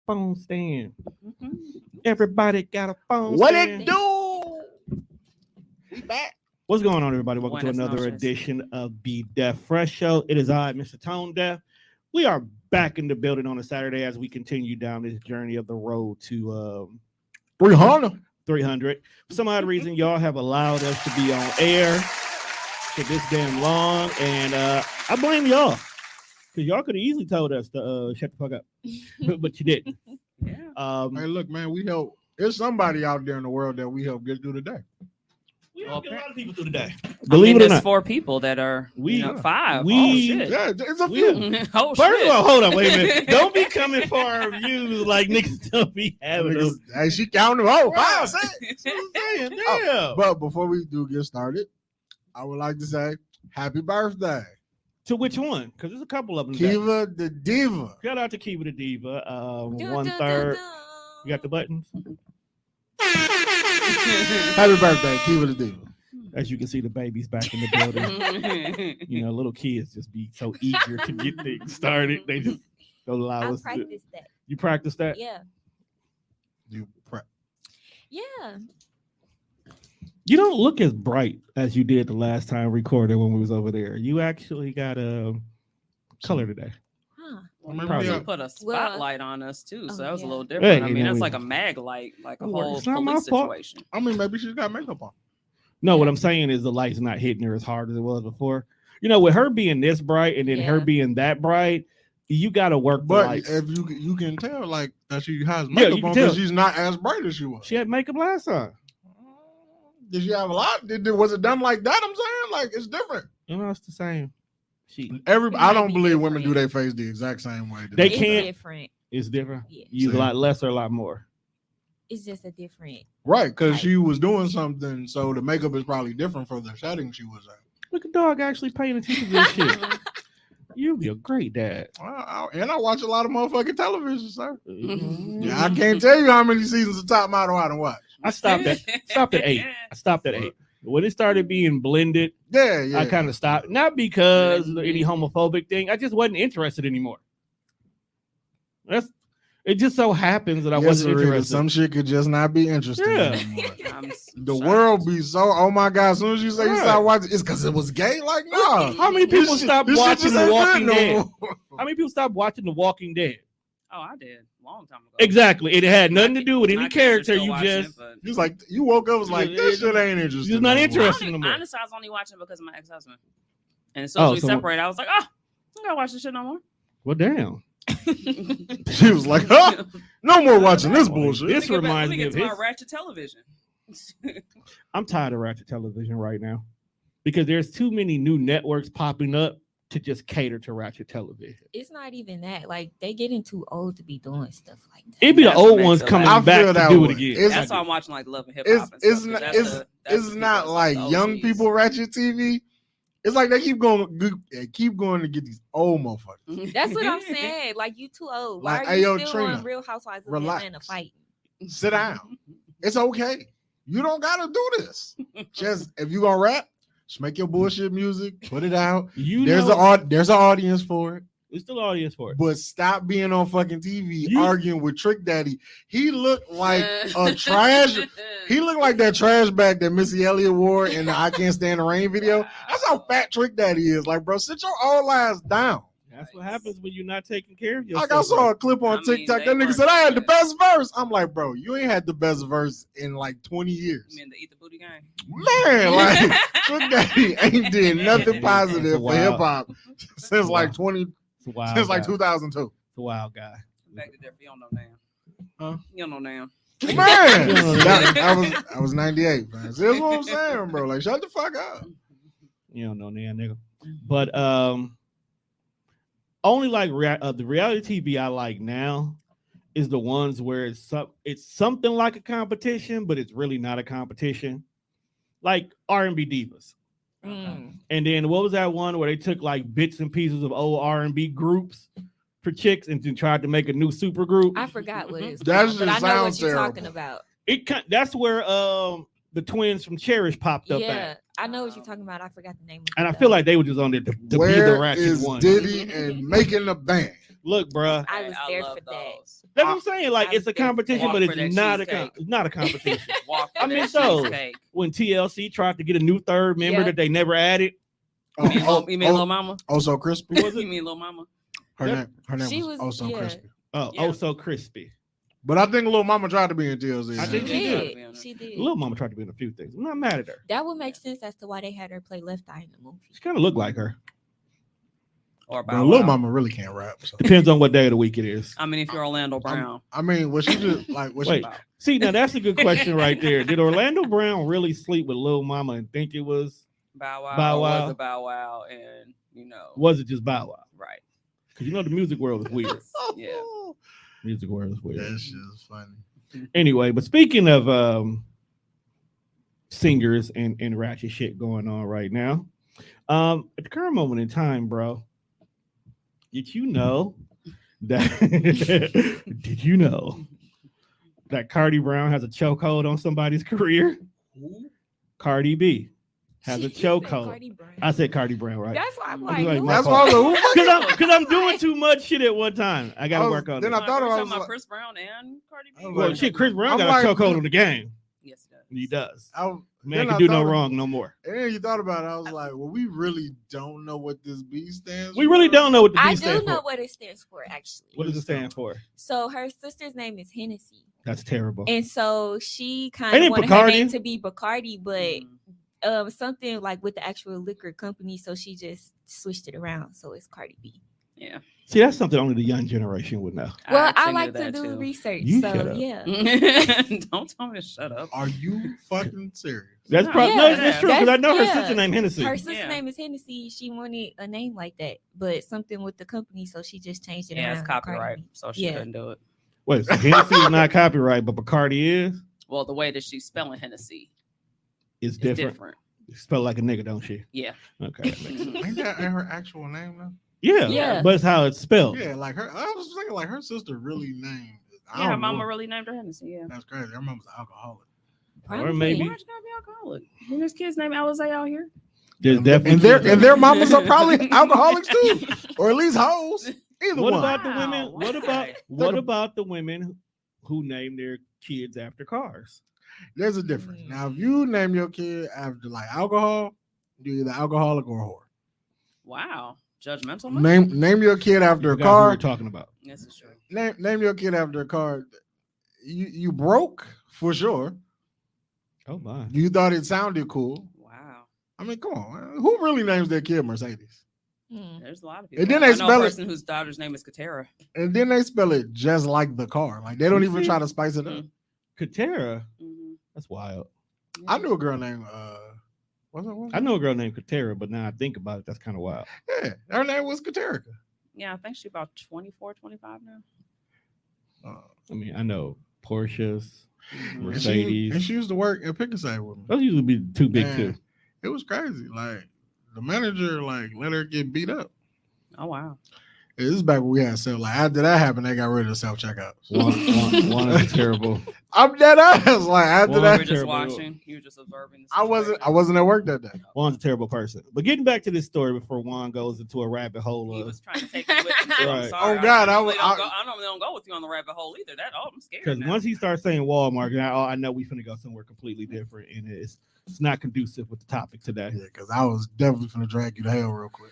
phone stand. Everybody got a phone What stand. it do? We back. What's going on, everybody? Welcome to Buenas another noches. edition of Be Deaf Fresh Show. It is I, Mr. Tone Deaf. We are back in the building on a Saturday as we continue down this journey of the road to 300. 300. For some odd reason, y'all have allowed us to be on air for this damn long, and I blame y'all because y'all could have easily told us to shut the fuck up, but you didn't. Yeah. Hey, look, man, we help. There's somebody out there in the world that we help get through the day. We don't get a lot of people through the day. Believe Believe it or there's not. 4 people that are five. we- Oh shit. Yeah, it's a We- few. Oh First shit. of all, hold on, wait a minute. Don't be coming for our views like niggas don't be having Niggas, them. hey, she counted them. Oh, Right. 5, 6. Damn, damn. But before we do get started, I would like to say happy birthday, To which one? Because there's a couple of them. today. Kiva the Diva. Shout out to Kiva the Diva. Dun, 1/3. dun. You got the buttons? Happy birthday, Kiva the Diva. As you can see, the baby's back in the building. You know, little kids just be so eager to get things started. They just don't allow I us to. practiced that. You practice that? Yeah. You prep. Yeah. You don't look as bright as you did the last time recorded when we was over there. You actually got a color today. Huh. Probably. You put a spotlight on us too, so that was a yeah. little different. I Hey, mean, you that's know, like a mag light, like a Well, whole it's not my police fault. situation. I mean, maybe she's got makeup on. No, what I'm saying is the light's not hitting her as hard as it was before. You know, with her being this bright and then her Yeah. being that bright, you got to work the But lights. if you can tell, like, that she has Yeah, makeup you can on tell. because she's not as bright as she was. She had makeup last time. Did she have a lot? Was it done like that? I'm saying, like, it's different. You know, it's the same. I It I don't might be believe women do different. their face the exact same way. They It's can't- different. It's different. Yeah. You use a Same. lot less or a lot more. It's just a different. Right, because Right. she was doing something, so the makeup is probably different for the setting she was at. Look at dog actually paying attention to this shit. You'd be a great dad. And I watch a lot of motherfucking television, sir. Mhm. Yeah, I can't tell you how many seasons of Top Model I done watch. I stopped at 8. I stopped at 8. When it started being blended, Yeah. I kind of stopped. Not because of Blended. any homophobic thing. I just wasn't interested anymore. It just so happens that I wasn't interested. Some shit could just not be interesting Yeah. anymore. The world be so, oh my God, as soon as you say you Right. start watching, it's because it was gay? Like, no. How many people This shit- stopped this shit watching just The ain't Walking good no Dead? more. How many people stopped watching The Walking Dead? Oh, I did long time ago. Exactly. It had nothing to do with any My kids are character. still You watching it, just but- He's like, you woke up, was like, this shit ain't interesting. Just not no more. interested. no more. Honestly, I was only watching because of my ex-husband. And as soon as Oh, we so- separated, I was like, oh, I gotta watch this shit no more. Well, damn. She was like, huh? No more watching this Oh, bullshit. this Let me reminds me get of to my his. ratchet television. I'm tired of ratchet television right now because there's too many new networks popping up to just cater to ratchet television. It's not even that. Like they getting too old to be doing stuff like that. It'd be the That's what old makes ones it coming I back feel to that do way. it again. It's- That's why I'm watching like Love and Hip It's- Hop. it's not- It's not like young people ratchet TV. It's like they keep going to get these old motherfuckers. That's what I'm saying. Like you too old. Why Like, are hey, yo, you still Trina, on Real Housewives of relax. Atlanta fighting? Sit down. It's okay. You don't gotta do this. Just if you gonna rap, just make your bullshit music, put it out. There's an audience for it. It's still audience for it. But stop being on fucking TV You- arguing with Trick Daddy. He looked like a trash. He looked like that trash bag that Missy Elliott wore in the I Can't Stand the Rain video. That's how fat Trick Daddy is. Like, bro, sit your old ass down. That's what happens when you're not taking care of yourself. Like, I saw a clip on I mean, TikTok. they That nigga were said, I had the good. best verse. I'm like, bro, you ain't had the best verse in like 20 years. You mean the Eat the Booty gang? Man, like, Trick Daddy ain't did nothing positive for Wow. hip hop since like Wow. 20, It's a wild since like guy. 2002. It's a wild guy. Back to different. You don't know damn. Huh? You don't know damn. Man, Yeah. I was 98, man. See, that's what I'm saying, bro. Like, shut the fuck up. You don't know, nigga. But only like the reality TV I like now is the ones where it's something like a competition, but it's really not a competition. Like R&B divas. Mm. And then what was that one where they took like bits and pieces of old R&B groups for chicks and then tried to make a new super group? I forgot what it's That called, but just I know what sounds you're terrible. talking about. That's where the twins from Cherish popped up Yeah, at. I know what you're talking about. I forgot the name of it. And I though. feel like they were just on there to be the Where ratchet is one. Diddy and making the band? Look, bruh. I was Hey, there love for that. those. That's what I'm saying. Like I it's a was there for competition, that. but Walk for it's that not cheesecake. it's not a competition. Walk for I that miss those. cheesecake. When TLC tried to get a new third member Yeah. that they never added. You mean, you mean Lil Mama? Oh, so crispy. Who was You it? mean Lil Mama? Her name She was was- so yeah. crispy. Oh, Yeah. oh, so crispy. But I think Lil Mama tried to be in TLC. I She think she did. did. She did. Little Mama tried to be in a few things. I'm not mad at her. That would make sense as to why they had her play Left Eye in the movie. She kind of looked like her. Or But Bow Lil Wow. Mama really can't rap. So. Depends on what day of the week it is. I mean, if you're Orlando Brown. I mean, was she just like was Wait. she? See, now that's a good question right there. Did Orlando Brown really sleep with Lil Mama and think it was? Bow Wow, Bow Wow. was a Bow Wow, and Was it just Bow Wow? right? Because the music world is weird. Yeah. Music world is weird. That shit is funny. Anyway, but speaking of singers and ratchet shit going on right now, at the current moment in time, bro, did you know that did you know that Cardi Brown has a chokehold on somebody's career? Cardi B has a She said chokehold. Cardi Brown. I said Cardi Brown, right? That's why I'm I was like, like, who my That's the why I fault. was like, who Because I'm doing too much shit at one time. I gotta I was- work on then it. I thought You're I talking was about like- Chris Brown and Cardi B. I was Well, like- shit, Chris Brown I'm got like- a chokehold on the game. Yes, it does. He does. Man then can I do no thought- wrong no more. And then you thought about it, I was like, well, we really don't know what this B stands for. We really don't know what the B I do stands know for. what it stands for, actually. What does it stand for? So her sister's name is Hennessy. That's terrible. And so she kind Ain't of it wanted her name Bacardi? to be Bacardi, but Mhm. something like with the actual liquor company. So she just switched it around. So it's Cardi B. Yeah. See, that's something only the young generation would know. Well, I actually knew like to that do too. research. You so shut up. yeah. Don't tell me to shut up. Are you fucking serious? That's No, probably yeah, no, that's true. Because I know her yeah. sister named Hennessy. Her sister Yeah. name is Hennessy. She wanted a name like that, but something with the company, so she just changed it Yeah, around. it's to Cardi copyright, B. so she Yeah. couldn't do it. Wait, so Hennessy is not copyright, but Bacardi is. Well, the way that she's spelling Hennessy It's is different. different. Spell like a nigga, don't she? Yeah. Okay. That makes sense. Mhm. Ain't that her actual name though? Yeah, Yeah. but it's how it's spelled. Yeah, like her. I was thinking like her sister really named. I Yeah, her don't mama know. really named her Hennessy. Yeah. That's crazy. Her mom was an alcoholic. Or maybe Why she gotta be alcoholic? And there's kids named Alizé out here. there's definitely And their mamas are probably alcoholics too, or at least hoes. Either What one. about the Wow, women? What about why? what about the women who name their kids after cars? There's a difference. Now, if you name your kid after like alcohol, you're either alcoholic or a whore. Wow. Judgmental. Name your kid after a Forgot who we car. were talking about. This is true. Name your kid after a car. You broke for sure. Oh my! You thought it sounded cool. Wow. I mean, come on, man. Who really names their kid Mercedes? Hmm. There's a lot of people. And then I they know spell a it- person whose daughter's name is Katera. And then they spell it just like the car. Like they don't You even see? try to spice it up. Mm. Katera. Mhm. That's wild. I knew a girl named what's I know a girl named Katera, but now I think about it, that's kind of wild. Yeah, her name was Katerica. Yeah, I think she's about 24, 25 now. I mean, I know Porsches, Mhm. And Mercedes. she used to work at Pick-a-Save with me. Those usually be too big Man, too. It was crazy. Like the manager, like let her get beat up. Oh wow. This is back when we had self. Like after that happened, they got rid of the self checkouts. One is terrible. I'm dead ass. Like after Well, You were that, just terrible. watching. You were just observing. The I wasn't at work that day. Juan's a terrible person. But getting back to this story before Juan goes into a rabbit hole He of was trying to take you with him. too. I'm Right. sorry. Oh, God, normally I- I normally don't go with you on the rabbit hole either. I'm scared. because now. once he starts saying Walmart, now I know we finna go somewhere completely different, and it's not conducive with the topic today. Yeah, because I was definitely gonna drag you to hell real quick.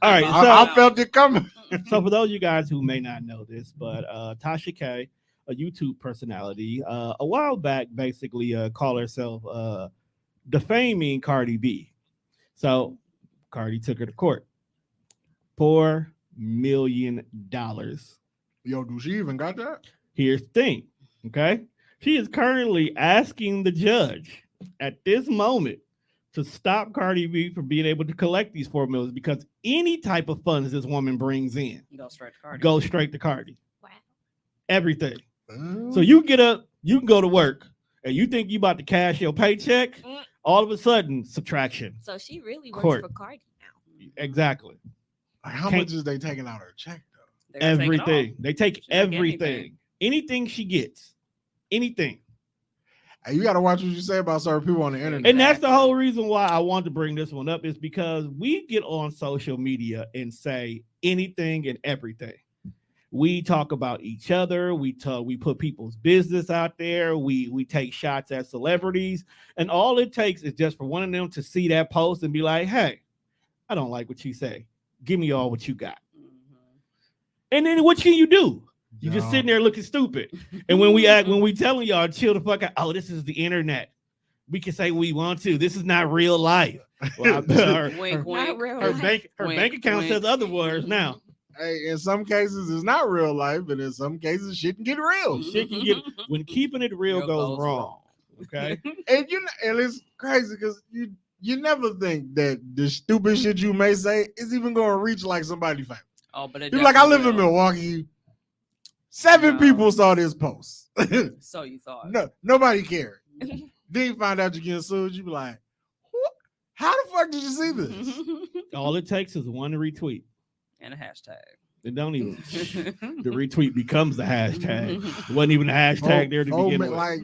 All right, I felt it coming. so for those of you guys who may not know this, but Tasha K, a YouTube personality, a while back basically called herself defaming Cardi B. So Cardi took her to court. $4 million. Yo, do she even got that? Here's the thing, okay? She is currently asking the judge at this moment to stop Cardi B from being able to collect these $4 million because any type of funds this woman brings in Go straight to Cardi. goes straight to Cardi. Wow. Everything. So you get up, you can go to work, and you think you about to cash your paycheck. Mm. All of a sudden, subtraction. So she really works Court. for Cardi now. Exactly. Like, how Can't- much is they taking out her check though? They gotta take it Everything. off. They take She don't get everything. Anything she gets. Anything. Hey, you got to watch what you say about certain people on the internet. And that's the whole reason why I wanted to bring this one up is because we get on social media and say anything and everything. We talk about each other. We put people's business out there. We take shots at celebrities, and all it takes is just for one of them to see that post and be like, "Hey, I don't like what you say. Give me all what you got." And then what can you do? You just sitting there looking stupid. And when we telling y'all chill the fuck out, oh, this is the internet. We can say we want to. This is not real life. Well, Wink, wink. her bank account says other words now. Hey, in some cases it's not real life, and in some cases shit can get real. Shit can get when keeping it real goes wrong. Okay. And and it's crazy because you never think that the stupid shit you may say is even going to reach like somebody famous. Oh, but You're like, I live in Milwaukee. 7 people saw this post. So you thought. No, nobody cared. Then you find out you're getting sued. You be like, what? How the fuck did you see this? All it takes is one retweet. And a hashtag. It don't even the retweet becomes the hashtag. It wasn't even a hashtag there to begin with. Like,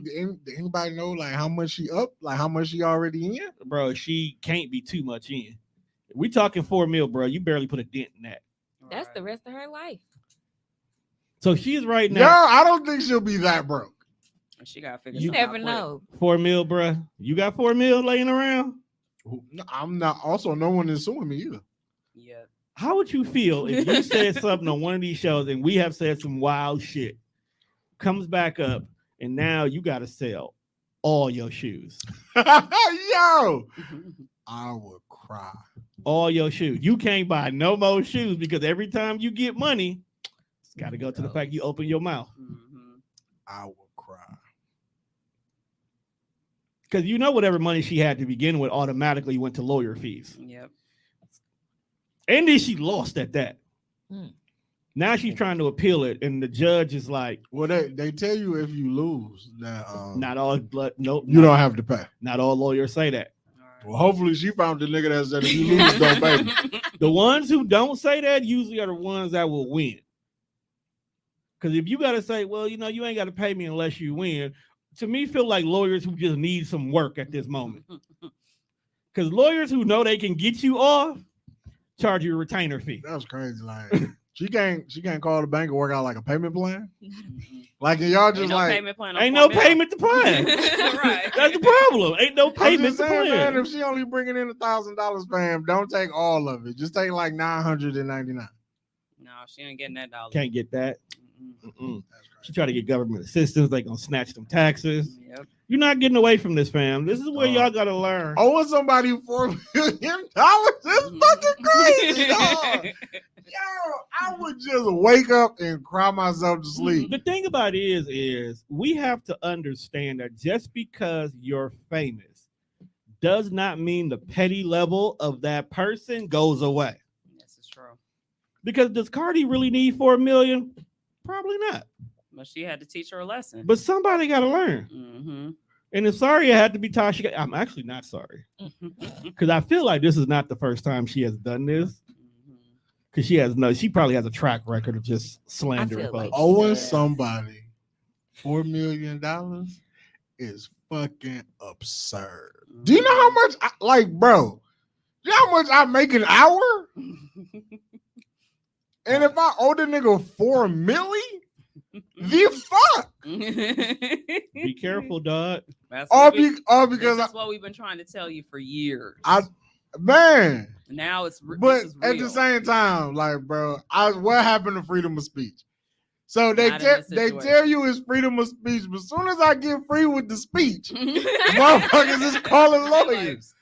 anybody know like how much she up? Like how much she already in? Bro, she can't be too much in. We talking 4 mil, bro. You barely put a dent in that. That's the rest of her life. So she's right now. No, I don't think she'll be that broke. She got to figure. You something never out know. 4 mil, bro. You got 4 mil laying around? No, I'm not. Also, no one is suing me either. Yeah. How would you feel if you said something on one of these shows and we have said some wild shit, comes back up, and now you got to sell all your shoes? Yo, I would cry. All your shoes. You can't buy no more shoes because every time you get money, it's got to go to the fact you open your mouth. I would cry. Because you know whatever money she had to begin with automatically went to lawyer fees. Yep. And then she lost at that. Mm. Now she's trying to appeal it, and the judge is like, Well, they tell you if you lose that not all blood. Nope. you don't have to pay. Not all lawyers say that. Well, hopefully she found the nigga that said if you lose, don't pay me. The ones who don't say that usually are the ones that will win. Because if you got to say, well, you know, you ain't got to pay me unless you win, to me, feel like lawyers who just need some work at this moment. Because lawyers who know they can get you off charge you a retainer fee. That was crazy. Like she can't call the bank and work out like a payment plan. Like y'all just Ain't no like payment plan. Ain't no payment to plan. Right. That's the problem. Ain't no I'm payment just to saying, plan. man, if she only bringing in $1,000, fam, don't take all of it. Just take like $999. No, she ain't getting that dollar. Can't get that. Mm-mm. Mm-mm. She try to get government assistance. They gonna snatch them taxes. Yep. You're not getting away from this, fam. This is where y'all gotta learn. Owing somebody $4 million is fucking crazy, dog. Yo, I would just wake up and cry myself to sleep. The thing about it is we have to understand that just because you're famous does not mean the petty level of that person goes away. This is true. Because does Cardi really need 4 million? Probably not. But she had to teach her a lesson. But somebody got to learn. Mm-hmm. And if sorry, it had to be Tasha. I'm actually not sorry because I feel like this is not the first time she has done this. Because she probably has a track record of just slandering feel like folks. Owing Yes. somebody $4 million is fucking absurd. Do you know how much, bro? You know how much I make an hour? And if I owe the nigga $4 million, the fuck? Be careful, dog. All because because that's what we've been trying to tell you for years. man. Now it's But this is at real. the same time, like, bro, what happened to freedom of speech? So they Not in this situation. tell you it's freedom of speech, but as soon as I get free with the speech, motherfuckers is calling lawyers.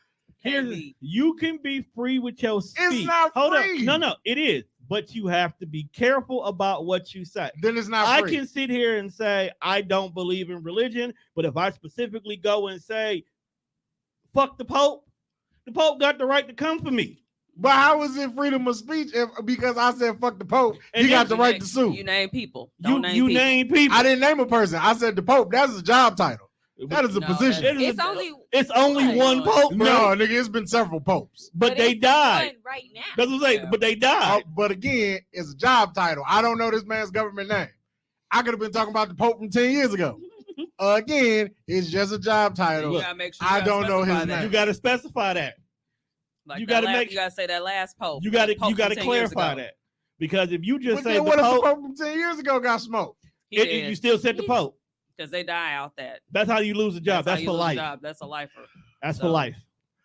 You can be free with your speech. not Hold free. up. No, it is. But you have to be careful about what you say. Then it's not I free. can sit here and say I don't believe in religion, but if I specifically go and say fuck the Pope got the right to come for me. But how is it freedom of speech because I said fuck the Pope, And he got the You right name- to sue? You name people. You Don't name people. name people. I didn't name a person. I said the Pope. That's a job title. That is a No, position. that's- It's only one Pope, bro. No, nigga, it's been several popes. but they it's died. one right now. That's what I'm saying. Yeah. But they died. But again, it's a job title. I don't know this man's government name. I could have been talking about the Pope from 10 years ago. again, it's just a job title. You gotta make sure I you gotta don't know his specify name. that. You got to specify that. Like you that gotta you gotta say that last pope. You got to Pope from 10 years clarify ago. that, because if you just But say then the what if the Pope, Pope from 10 years ago got smoked? you still said the Pope. Because they die out that. That's how you lose a job. That's how you for lose a life. job. That's a lifer. That's for So- life.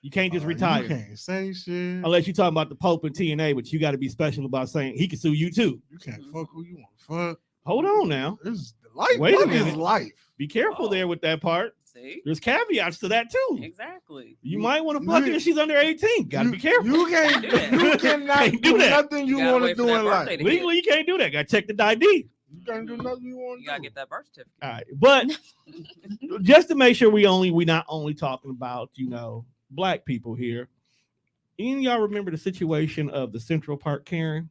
You can't just You retire can't say shit. unless you're talking about the Pope and TNA, but you got to be special about saying he can sue you too. You can't fuck who you want to fuck. Hold on now. This is life. Wait a What is minute. life? Be careful there with that part. See? There's caveats to that too. Exactly. You might want to fuck her if she's under 18. Got to You- be careful. You can't. Do that. You cannot Can't do do that. nothing you gotta want to wait for do that in life. birthday to hit. Legally, you can't do that. Got to check the ID. You can't do nothing you want You to gotta do. get that birth certificate. All right, but just to make sure we not only talking about black people here. Any of y'all remember the situation of the Central Park Karen?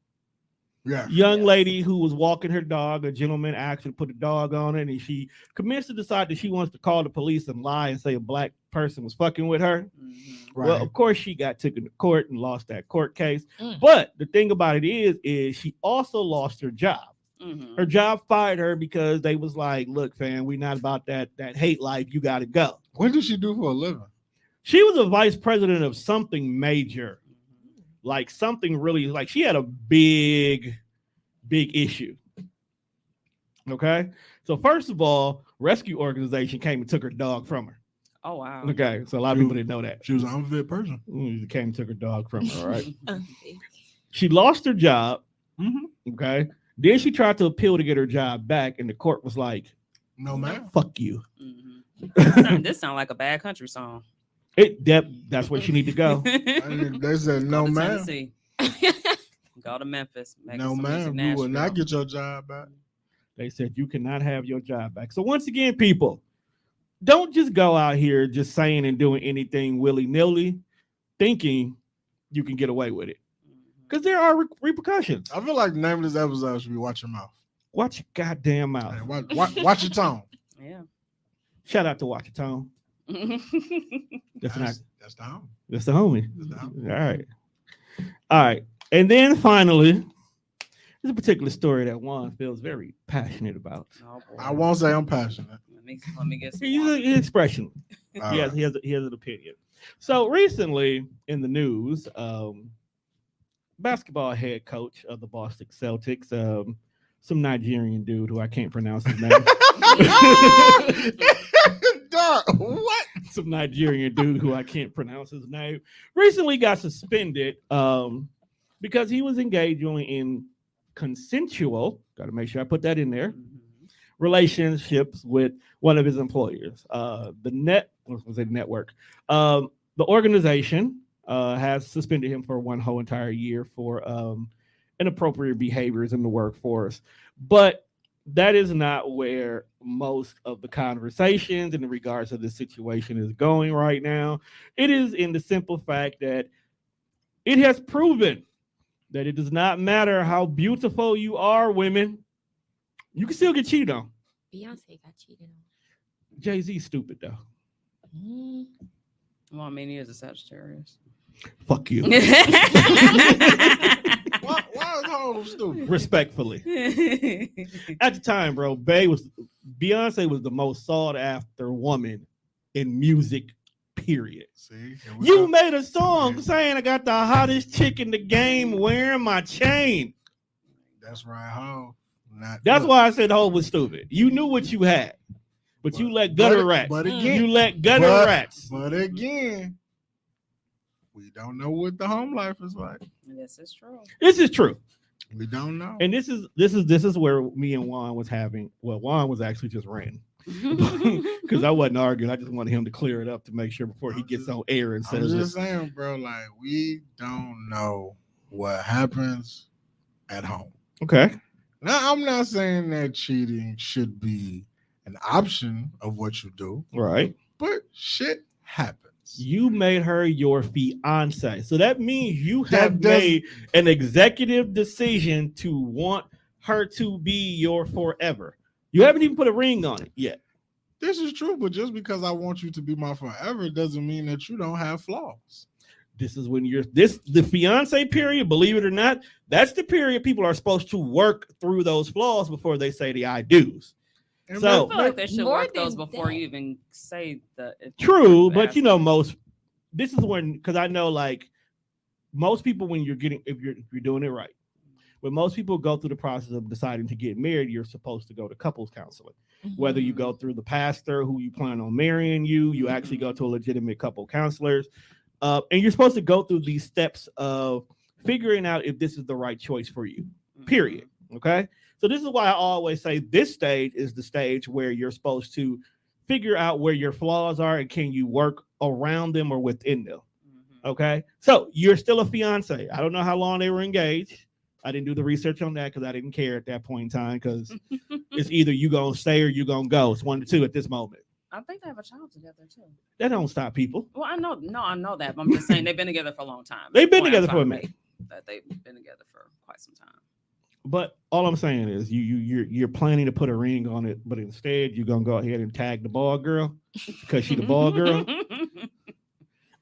Yeah. Young Yes. lady who was walking her dog. A gentleman actually put a dog on it, and she commits to decide that she wants to call the police and lie and say a black person was fucking with her. Mhm. Right. Well, of course, she got taken to court and lost that court case. Mm. But the thing about it is she also lost her job. Mhm. Her job fired her because they was like, "Look, fam, we not about that hate life. You got to go." What did she do for a living? She was a vice president of something major, like something really like she had a big issue. Okay, so first of all, rescue organization came and took her dog from her. Oh wow. Okay, so a lot of people didn't know that. She was an unfit person. Came and took her dog from her. All right, Unfit. she lost her job. Mm-hmm. Okay, then she tried to appeal to get her job back, and the court was like, No man. "Fuck you." This sound like a bad country song. That's where she need to go. They said no Go to man. Tennessee. Go to Memphis. Make No some music man. You will not Nashville. get your job back. They said you cannot have your job back. So once again, people, don't just go out here just saying and doing anything willy-nilly, thinking you can get away with it. Because there are repercussions. I feel like the name of this episode should be "Watch Your Mouth." Watch your goddamn mouth. Hey, watch your tone. Yeah. Shout out to Watch Your Tone. That's not That's the home. that's the homie. That's the All home. right. All right. And then finally, there's a particular story that Juan feels very passionate about. Oh, boy. I won't say I'm passionate. Let me get some He's water. an expression. All he has an opinion. So recently in the news, basketball head coach of the Boston Celtics, some Nigerian dude who I can't pronounce his name. Dog, what? Some Nigerian dude who I can't pronounce his name recently got suspended because he was engaging in consensual, got to make sure I put that in there, Mhm. relationships with one of his employers. Network. The organization has suspended him for one whole entire year for inappropriate behaviors in the workforce. But that is not where most of the conversations in regards to this situation is going right now. It is in the simple fact that it has proven that it does not matter how beautiful you are, women, you can still get cheated on. Beyonce got cheated on. Jay-Z stupid though. Mm. Well, I mean, he is a Sagittarius. Fuck you. Why is home stupid? Respectfully. At the time, bro, Beyonce was the most sought after woman in music, period. See, here we You go. made a song saying I got the hottest chick in the game wearing my chain. That's right, home. Not That's look. why I said Hov was stupid. You knew what you had, but you let gutter rats. But You again, let gutter rats. but again, we don't know what the home life is like. This is true. This is true. We don't know. And this is where me and Juan was having. Well, Juan was actually just ranting because I wasn't arguing. I just wanted him to clear it up to make sure before he gets on air and I'm says just it. saying, bro, like we don't know what happens at home. Okay. Now, I'm not saying that cheating should be an option of what you do, Right. but shit happens. You made her your fiance. So that means you That have does- made an executive decision to want her to be your forever. You haven't even put a ring on it yet. This is true, but just because I want you to be my forever doesn't mean that you don't have flaws. This is when the fiance period, believe it or not, that's the period people are supposed to work through those flaws before they say the I do's. And So- I feel like they should More work those than before that. you even say the. True, but you know, most. this is when, because I know like most people, when you're getting, if you're doing it right, when most people go through the process of deciding to get married, you're supposed to go to couples counseling. Whether you go through the pastor who you plan on marrying you actually go to a legitimate couple counselors, and you're supposed to go through these steps of figuring out if this is the right choice for you. Period. Okay. So this is why I always say this stage is the stage where you're supposed to figure out where your flaws are and can you work around them or within them. Okay. So you're still a fiance. I don't know how long they were engaged. I didn't do the research on that because I didn't care at that point in time, because it's either you gonna stay or you gonna go. It's one to two at this moment. I think they have a child together too. That don't stop people. Well, I know that, but I'm just saying they've been together for a long time. They've been That's the together point for a I'm minute. trying to make, that they've been together for quite some time. But all I'm saying is you're planning to put a ring on it, but instead you're gonna go ahead and tag the ball girl because she the ball girl.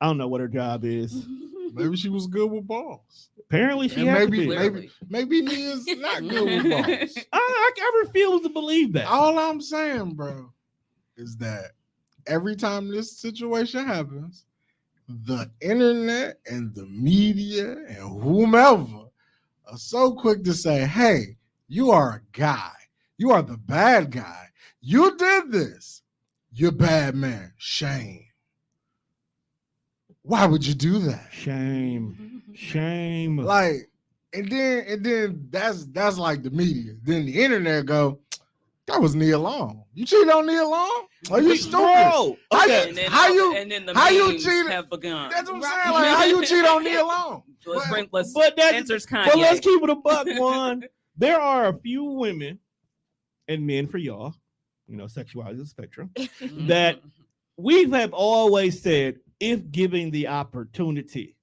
I don't know what her job is. maybe she was good with balls. Apparently she And has maybe- to be. Clearly. Maybe Nia's not good with balls. I refuse to believe that. All I'm saying, bro, is that every time this situation happens, the internet and the media and whomever are so quick to say, hey, you are a guy. You are the bad guy. You did this. You're bad man. Shame. Why would you do that? Shame. Shame. Like, and then that's like the media. Then the internet go, that was Nia Long. You cheated on Nia Long? Are you stupid? Bro, How okay. And then, How you- and then the how you memes cheated? have begun. That's what I'm saying. Like, how you cheat on Nia Long? Let's But that's answers Kanye. but let's keep it a buck. One, there are a few women and men for y'all, sexuality is a spectrum. that- We have always said, if given the opportunity,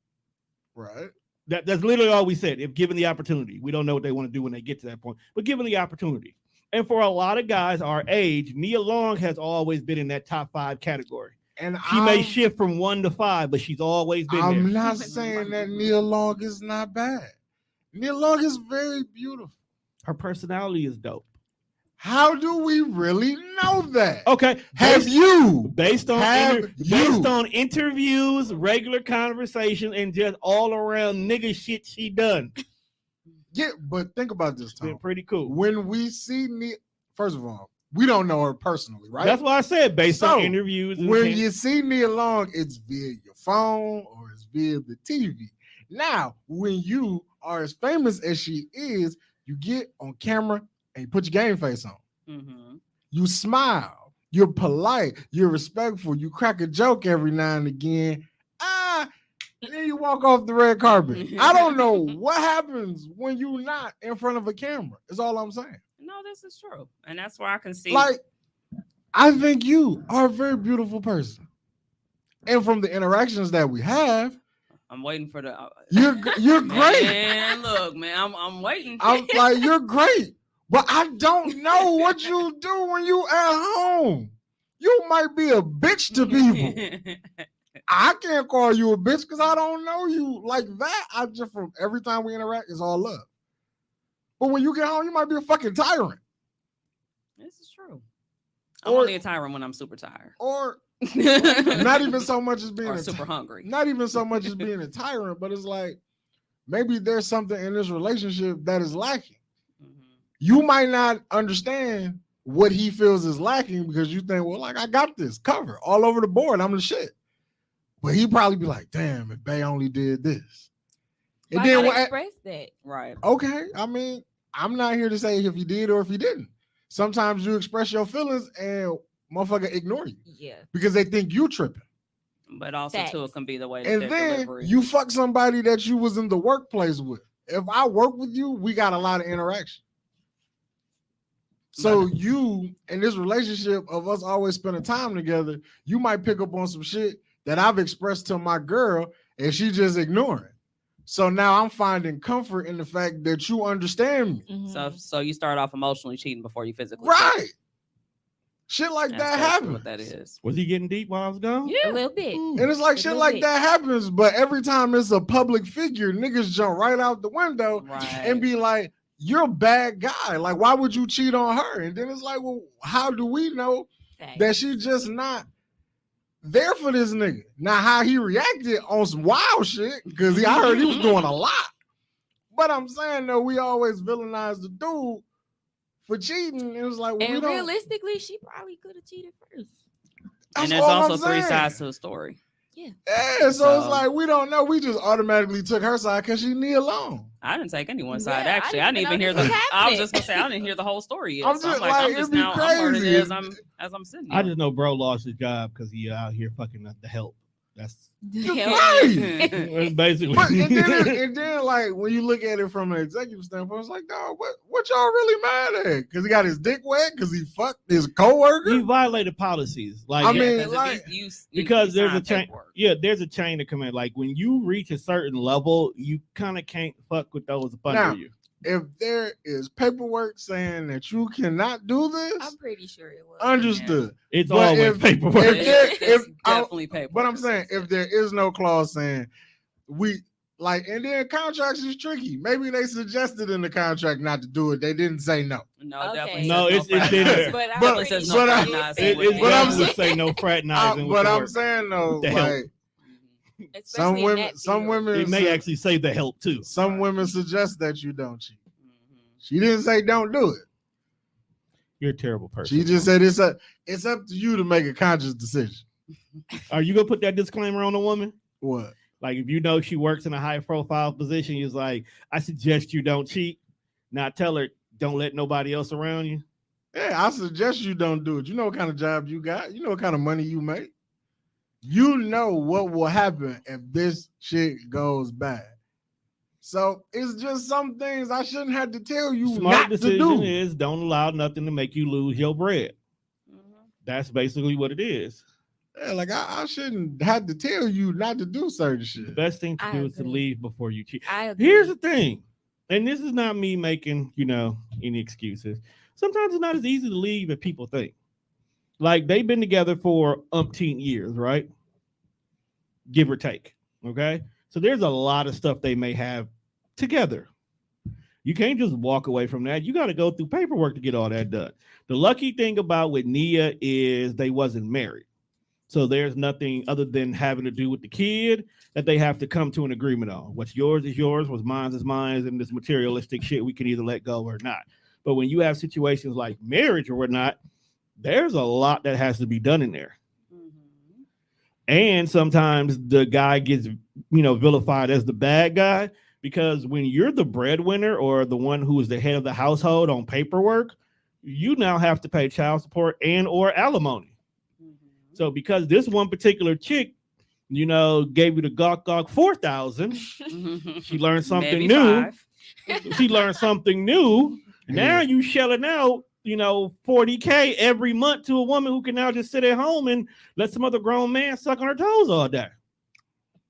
Right. that's literally all we said. If given the opportunity, we don't know what they want to do when they get to that point, but given the opportunity. And for a lot of guys our age, Nia Long has always been in that top 5 category. And She may shift from 1 to 5, but she's always been I'm there. not saying that Nia Long is not bad. Nia Long is very beautiful. Her personality is dope. How do we really know that? Okay, Have you? based on Have you? interviews, regular conversation, and just all around nigga shit she done. Yeah, but think about this, It's been Tom. pretty cool. When we see Nia, first of all, we don't know her personally, right? That's why I said based So, on interviews. And when things. you see Nia Long, it's via your phone or it's via the TV. Now, when you are as famous as she is, you get on camera and you put your game face on. Mhm. You smile, you're polite, you're respectful, you crack a joke every now and again. And then you walk off the red carpet. I don't know what happens when you're not in front of a camera. Is all I'm saying. No, this is true, and that's where I can see. Like, I think you are a very beautiful person. And from the interactions that we have, I'm waiting for the. you're great. Man, look, man, I'm waiting. I'm like, you're great. But I don't know what you do when you at home. You might be a bitch to people. I can't call you a bitch because I don't know you like that. I just, from every time we interact, it's all love. But when you get home, you might be a fucking tyrant. This is true. I'm Or- only a tyrant when I'm super tired. Or not even so much as being or a super hungry. not even so much as being a tyrant, but it's like maybe there's something in this relationship that is lacking. Mhm. You might not understand what he feels is lacking because you think, well, like, I got this covered all over the board. I'm the shit. But he'd probably be like, damn, if Bay only did this. And Why then not what? express that? Right. Okay, I mean, I'm not here to say if he did or if he didn't. Sometimes you express your feelings and motherfucker ignore you Yeah. because they think you tripping. But also too, Facts. it can be the way that And their then delivery. you fuck somebody that you was in the workplace with. If I work with you, we got a lot of interaction. So you, in this relationship of us always spending time together, you might pick up on some shit that I've expressed to my girl and she just ignoring. So now I'm finding comfort in the fact that you understand me. Mhm. So you start off emotionally cheating before you physically. Right. Shit like That's that basically happens. what that is. Was he getting deep while I was gone? A Yeah. little bit. Ooh. And it's like A shit little like bit. that happens, but every time it's a public figure, niggas jump right out the window Right. and be like, you're a bad guy. Like, why would you cheat on her? And then it's like, well, how do we know that she's just not there for this nigga? Now, how he reacted on some wild shit, because I heard he was doing a lot. But I'm saying, though, we always villainize the dude for cheating. It was like, well, And we don't. realistically, she probably could have cheated first. That's And there's all also I'm three saying. sides to the story. Yeah, so it's So- like, we don't know. We just automatically took her side because she Nia Long. I didn't take anyone's side. Yeah, I Actually, I didn't didn't even know hear this the. was I was happening. just gonna say I didn't hear the whole story yet. I'm So just I'm like, I'm like, just it'd be now. I'm learning crazy. as I'm sitting. I here. just know bro lost his job because he out here fucking the help. That's Right. basically. But and then like when you look at it from an executive standpoint, it's like, dog, what y'all really mad at? Because he got his dick wet? Because he fucked his coworker? he violated policies. Like, I mean, Because like- because there's a signed chain. paperwork. Yeah, there's a chain of command. Like when you reach a certain level, you kind of can't fuck with those up under Now, you. If there is paperwork saying that you cannot do this, I'm pretty sure it was. understood. It's but always if- paperwork. if there- It's I- definitely paper. But I'm saying if there is no clause saying we like, and then contracts is tricky. Maybe they suggested in the contract not to do it. They didn't say no. No, Okay. definitely. No, says it's in there. But I'm But- pretty says sure no but I- it fraternizing said with It the- But I'm doesn't saying- say no fraternizing. with But the I'm work. saying though, The help. like Mhm. some especially in women, that some field. women, It may actually say the help too. some women suggest that you don't cheat. Mhm. She didn't say don't do it. You're a terrible person. She just said it's up to you to make a conscious decision. Are you gonna put that disclaimer on a woman? What? Like if you know she works in a high profile position, you're like, I suggest you don't cheat. Now tell her don't let nobody else around you. Yeah, I suggest you don't do it. You know what kind of job you got. You know what kind of money you make. You know what will happen if this shit goes bad. So it's just some things I shouldn't have to tell you Smart not to decision do. is don't allow nothing to make you lose your bread. Mhm. That's basically what it is. Yeah, like I shouldn't have to tell you not to do certain The shit. best thing to I do is to agree. leave before you cheat. I agree. Here's the thing, and this is not me making, any excuses. Sometimes it's not as easy to leave as people think. Like they've been together for umpteen years, right? Give or take. Okay. So there's a lot of stuff they may have together. You can't just walk away from that. You got to go through paperwork to get all that done. The lucky thing about with Nia is they wasn't married. So there's nothing other than having to do with the kid that they have to come to an agreement on. What's yours is yours, what's mine is mine, and this materialistic shit we can either let go or not. But when you have situations like marriage or whatnot, there's a lot that has to be done in there. Mhm. And sometimes the guy gets, vilified as the bad guy because when you're the breadwinner or the one who is the head of the household on paperwork, you now have to pay child support and or alimony. Mhm. So because this one particular chick, gave you the gawk 4,000, Mhm. she learned something Maybe new. 5. She learned something new. Now Yeah. you shelling out, $40K every month to a woman who can now just sit at home and let some other grown man suck on her toes all day.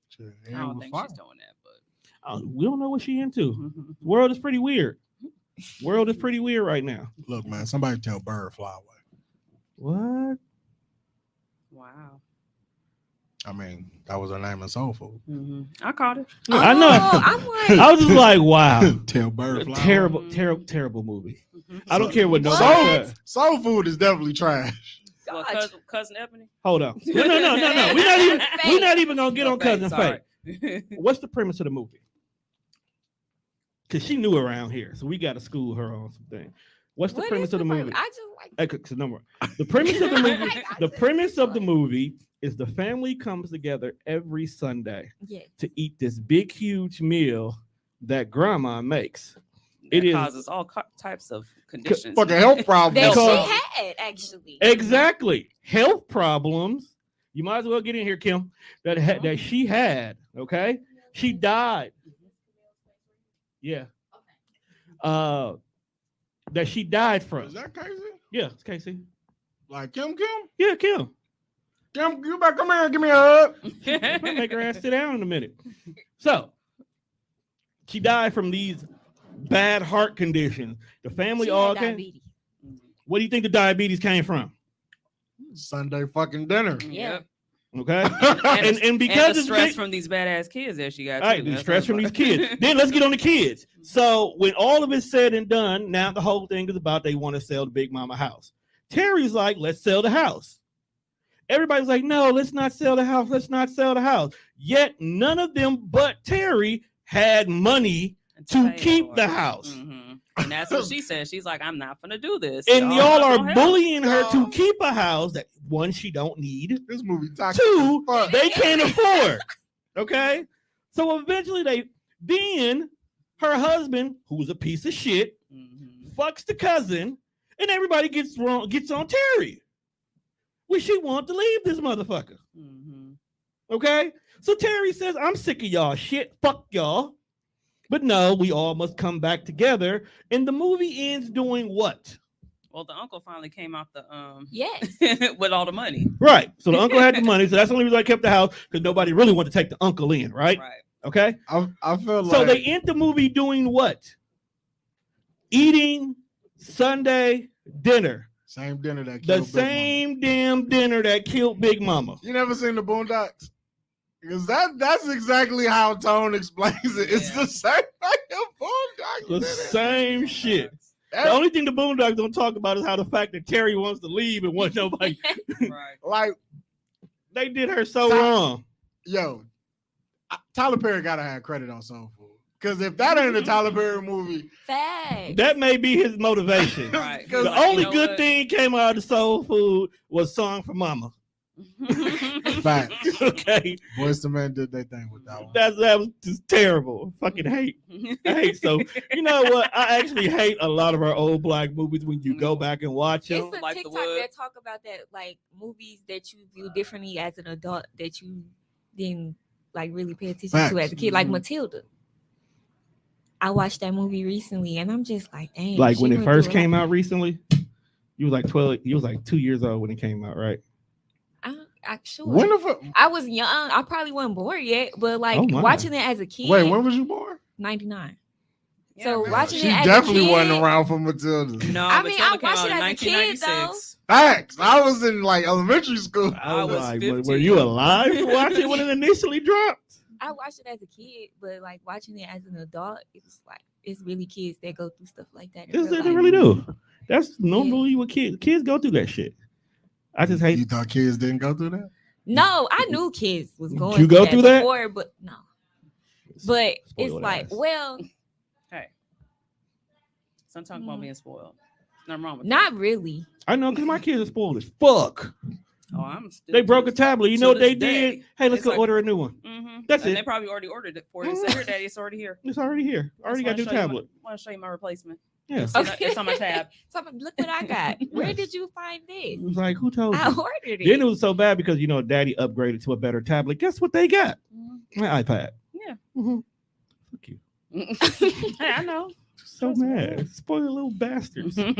Shit, I it don't was think fine. she's doing that, but We don't know what she into. Mhm. World is pretty weird. World is pretty weird right now. Look, man, somebody tell Bird fly away. What? Wow. I mean, that was her name in Soul Food. Mhm. I caught it. I know. Oh, I'm like, I was just like, wow. Tell Bird fly Terrible, away. terrible movie. Mhm. I don't care what What? nobody Soul, says. Soul Food is definitely trash. Well, God. cousin Ebony. Hold on. No. We're not even gonna get on Cousin Faye. Faye. What's the premise of the movie? Because she knew around here, so we got to school her on something. What's the what premise is of the premise? movie? I just like The premise of the movie. I The just- premise of the movie is the family comes together every Sunday yeah. to eat this big, huge meal that grandma makes. It It is- causes all types of conditions. Fucking health problem. That Because- she had actually. Exactly. Health problems. You might as well get in here, Kim. That she had. Okay. She died. Yeah. That she died from. Is that Casey? Yeah, it's Casey. Like Kim? Yeah, Kim. Kim, you better come here and give me a hug. I'll make her ass sit down in a minute. So she died from these bad heart conditions. The family She all had came. diabetes. Where do you think the diabetes came from? Sunday fucking dinner. Yeah. Okay, And and because and the it's stress big, from these badass kids that she got. all right, too. the That's stress from what these it's kids. like. Then let's get on the kids. So when all of it's said and done, now the whole thing is about they want to sell the Big Mama house. Terry's like, let's sell the house. Everybody's like, no, let's not sell the house. Let's not sell the house. Yet none of them but Terry had money to pay keep for the it. house. Mhm. And that's what she said. She's like, I'm not gonna do this. And y'all not are gonna help. bullying her to No. keep a house that one, she don't need. This movie toxic. Two, as fuck. they can't afford. Okay. So eventually then her husband, who's a piece of shit, Mhm. fucks the cousin, and everybody gets on Terry. Well, she want to leave this motherfucker. Mhm. Okay. So Terry says, I'm sick of y'all shit. Fuck y'all. But no, we all must come back together. And the movie ends doing what? Well, the uncle finally came out the Yes. with all the money. Right. So the uncle had the money. So that's the only reason I kept the house, because nobody really wanted to take the uncle in, right? Right. Okay. I feel like So they end the movie doing what? Eating Sunday dinner. same dinner that The killed Big Mama. same damn dinner that killed Big Mama. You never seen the Boondocks? Because that's exactly how Tone explains it. It's Yeah. the same thing in Boondocks. The did it? same shit. The Every- only thing the Boondocks don't talk about is how the fact that Terry wants to leave and wants nobody. Right. like, They did her so Stop. wrong. yo, Tyler Perry gotta have credit on Soul Food. Because if that ain't a Tyler Perry movie, Facts. That may be his motivation. Right. The Like, only you know good what? thing came out of Soul Food was Song for Mama. facts. Okay, Boyz II Men did their thing with that one. that was just terrible. Fucking hate. I hate so. You know what? I actually hate a lot of our old black movies when you go back and watch them. It's a Like the TikTok Wood. that talk about that, like movies that you view differently as an adult that you didn't like really pay attention Facts. to as a kid, like Mhm. Matilda. I watched that movie recently, and I'm just like, dang. Like she when it went first through a came lot. out recently, you was like 12. You was like 2 years old when it came out, right? I sure. When the fuck? I was young. I probably wasn't born yet, but like Oh, my. watching it as a kid. Wait, when was you born? 99. Yeah, So really. watching She it as definitely a kid, wasn't around for Matilda. No, I mean, Matilda I came watched out it in as a kid, though. 1996. Facts. I was in like elementary school. I was like, 15. were you alive to watch it when it initially dropped? I watched it as a kid, but like watching it as an adult, it's like it's really kids that go through stuff like that. in Yes, real they life. really do. That's normally what kids go through that shit. I just hate. You thought kids didn't go through that? No, I knew kids was Did going. you go through that? before, but no. But it's Spoiled like, ass. well, Hey. Sometimes about Mm. being spoiled. Nothing wrong with not really. I know because my kids are spoiled as fuck. that. Oh, I'm still They broke a tablet. You to know what they this day, did? Hey, let's it's go like- order a new one. Mm-hmm. That's and it. They probably already ordered it for you. Say, here, Daddy, it's already here. It's already here. Already got Just new tablet. Want to show you my replacement? Yeah. It's on- it's on my tab. So look what I got. Where Yes. did you find this? It was like, who told I you? ordered Then it. it was so bad because Daddy upgraded to a better tablet. Guess what they got? Mhm. My iPad. Yeah. Mhm. Fuck you. Hey, I know. So Trust me. mad. Spoiled little bastards. No,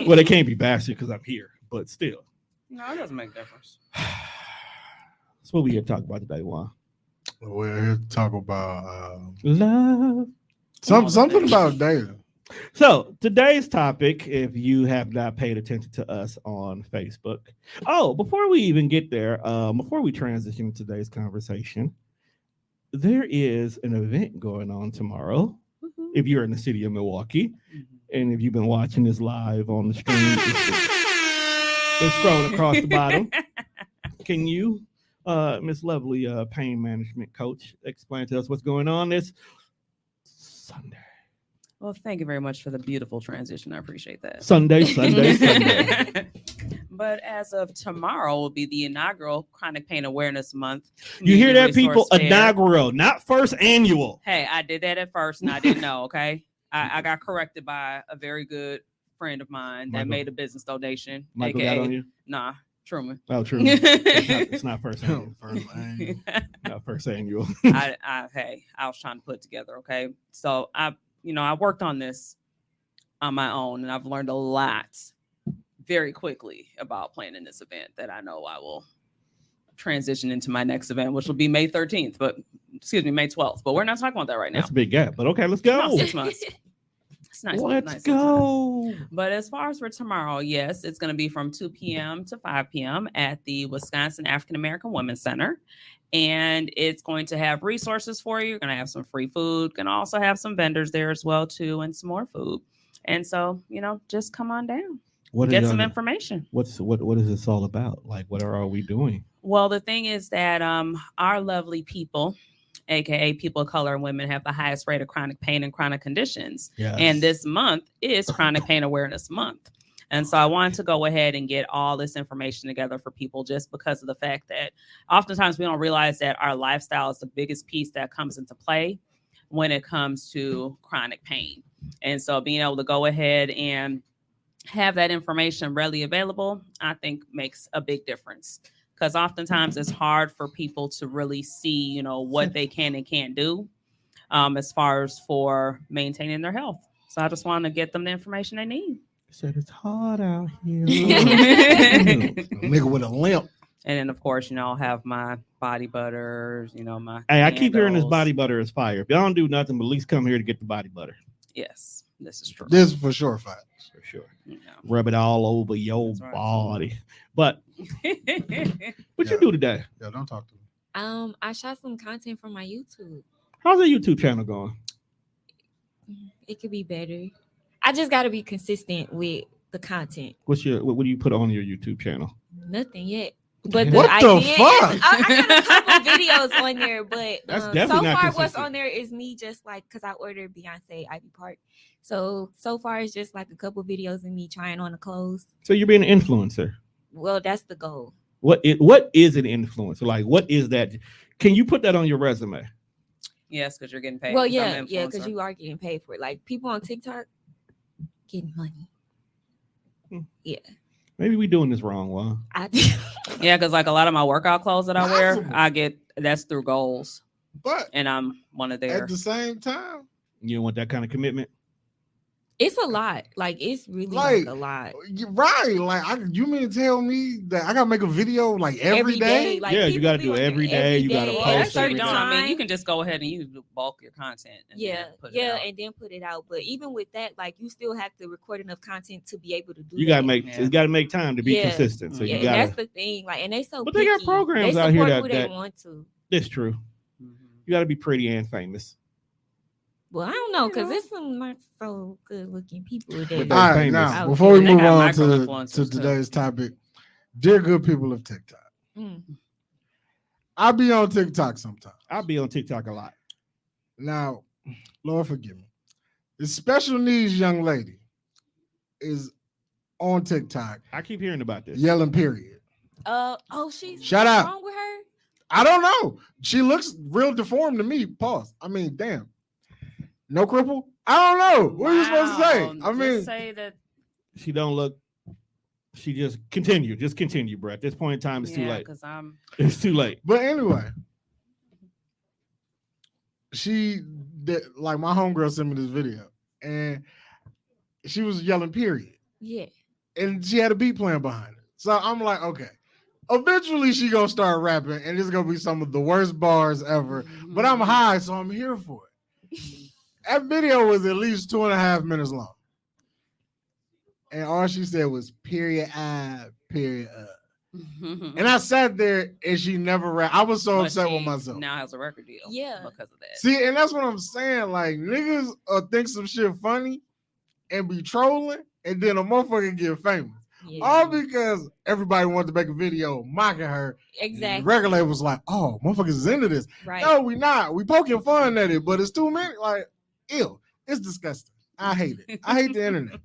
Well, they can't be bastards because I'm here, but still. it doesn't make a difference. That's what we here to talk about today, Juan. We're here to talk about Love. something about dating. So today's topic, if you have not paid attention to us on Facebook. Oh, before we even get there, before we transition to today's conversation, there is an event going on tomorrow. If you're in the city of Milwaukee, and if you've been watching this live on the stream, it's scrolling across the bottom. Can you, Miss Lovely, pain management coach, explain to us what's going on this Sunday? Well, thank you very much for the beautiful transition. I appreciate that. Sunday, Sunday. But as of tomorrow will be the inaugural Chronic Pain Awareness Month. You hear that, Community people? Resource Fair. Inaugural, not first annual. Hey, I did that at first and I didn't know. Okay. I got corrected by a very good friend of mine that Michael. made a business donation. Michael AKA, got on you. Nah, Truman. Oh, true. It's not first annual. First annual. Not first annual. I was trying to put together. Okay. So I worked on this on my own and I've learned a lot very quickly about planning this event that I know I will transition into my next event, which will be May 13th, but May 12th. But we're not talking about that right now. That's a big gap, but okay, let's go. No, 6 months. It's nice. Let's nice little time. go. But as far as for tomorrow, yes, it's going to be from 2 p.m. to 5 p.m. at the Wisconsin African American Women's Center. And it's going to have resources for you. You're going to have some free food. Going to also have some vendors there as well, too, and some more food. And so, just come on down. Get some information. What is this all about? Like, what are we doing? Well, the thing is that our lovely people, aka people of color and women, have the highest rate of chronic pain and chronic conditions. Yes. And this month is Chronic Pain Awareness Month. And so I wanted to go ahead and get all this information together for people just because of the fact that oftentimes we don't realize that our lifestyle is the biggest piece that comes into play when it comes to chronic pain. And so being able to go ahead and have that information readily available, I think makes a big difference. Because oftentimes it's hard for people to really see, what they can and can't do as far as for maintaining their health. So I just want to get them the information they need. Said it's hard out here. Nigga with a limp. And then, of course, I'll have my body butters, my. Hey, I keep hearing this candles. body butter is fire. If y'all don't do nothing, but at least come here to get the body butter. Yes, this is true. This is for sure fact. For sure. Yeah. Rub it all over your That's right. body. But what Yeah. you do today? Yeah, don't talk to me. I shot some content from my YouTube. How's the YouTube channel going? It could be better. I just got to be consistent with the content. What do you put on your YouTube channel? Nothing yet. But What the idea, fuck? I got a couple videos on there, but That's so definitely not far what's consistent. on there is me just like, because I ordered Beyonce Ivy Park. So far it's just like a couple videos of me trying on the clothes. So you're being an influencer. Well, that's the goal. What is an influencer? Like, what is that? Can you put that on your resume? Yes, because you're getting paid. Well, to become an yeah, because influencer. you are getting paid for it. Like people on TikTok getting money. Yeah. Maybe we doing this wrong, Juan. Yeah, because like a lot of my workout clothes that I wear, Possible. that's through goals, But and I'm one of their. at the same time, You don't want that kind of commitment? It's a lot. Like it's really Like, like a lot. you're right. Like, you mean to tell me that I gotta make a video like every day? Like, Yeah, you people gotta be do on it there every day. You gotta day. post Well, every actually, every don't. I mean, you time. can just go ahead and use bulk your content. And Yeah, then put it yeah, out. and then put it out. But even with that, like you still have to record enough content to be able to do. You gotta that. make Yeah. you gotta make time to be Yeah. consistent. So Yeah, Yeah, you and that's gotta. the thing. Like, and they so. But they got picky. programs they out here support that who they want to. It's true. Mhm. You gotta be pretty and famous. Well, I don't know You because know. there's some not so good looking people But there. they're All right, famous. now Okay. before we They move got on to micro-influencers, too. today's topic, dear good people of TikTok, Mm. I be on TikTok sometimes. I'll be on TikTok a lot. Now, Lord forgive me, this special needs young lady is on TikTok I keep hearing about this. yelling period. She's Shut what's up. wrong with her? I don't know. She looks real deformed to me. Pause. I mean, damn. No cripple? I don't know. What are you supposed to say? Wow, I mean, just say that. She don't look. She just continue, bro. At this point in time, it's too late. Because I'm. It's too late. but anyway, she did, like my homegirl sent me this video and she was yelling period. Yeah. And she had a beat playing behind it. So I'm like, okay. Eventually she gonna start rapping and it's gonna be some of the worst bars ever. But I'm high, so I'm here for it. That video was at least 2.5 minutes long. And all she said was period I, period up. And I sat there and she never rap. I was so But upset with she myself. Now has a record deal. Yeah. Because of that. See, and that's what I'm saying. Like niggas think some shit funny and be trolling, and then a motherfucker get famous. Yeah. All because everybody wanted to make a video mocking her. Exactly. Regulator was like, oh, motherfuckers is into this. Right. No, we not. We poking fun at it, but it's too many. Like, ew. It's disgusting. I hate it. I hate the internet.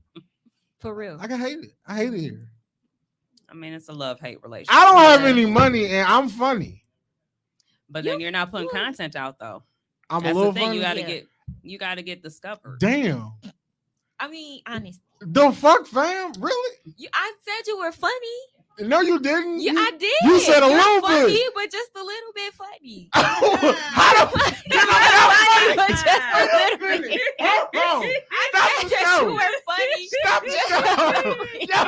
For real. I can hate it. I hate it here. I mean, it's a love-hate relationship. I don't have Yeah. any money and I'm funny. But then You- you're not putting you- content out though. I'm That's a little the thing. funny. You gotta get discovered. Damn. I mean, honest. The fuck, fam? Really? I said you were funny. No, you didn't. Yeah, I did. you said a You're little funny, bit. but just a little bit funny. How the fuck? You're funny, but just a Wait a little minute. bit. Hold on. Stop I the said that show. you were funny. Stop the show. Yo,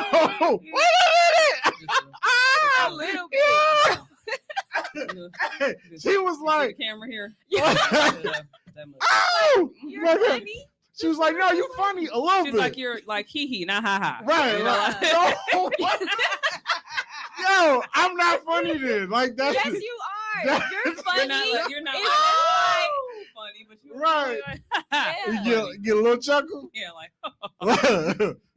wait a minute. A little bit. She was like, camera here. oh, You're nigga. funny. She was like, no, you funny a little She's bit. like, you're like hee hee, not ha ha. Right, You know, like, like- no, what? Yo, I'm not funny then. Like that's Yes, you are. that- You're You're funny. You're not It's like, like- funny, but you Right. Like, Yeah. you get a little chuckle. yeah, like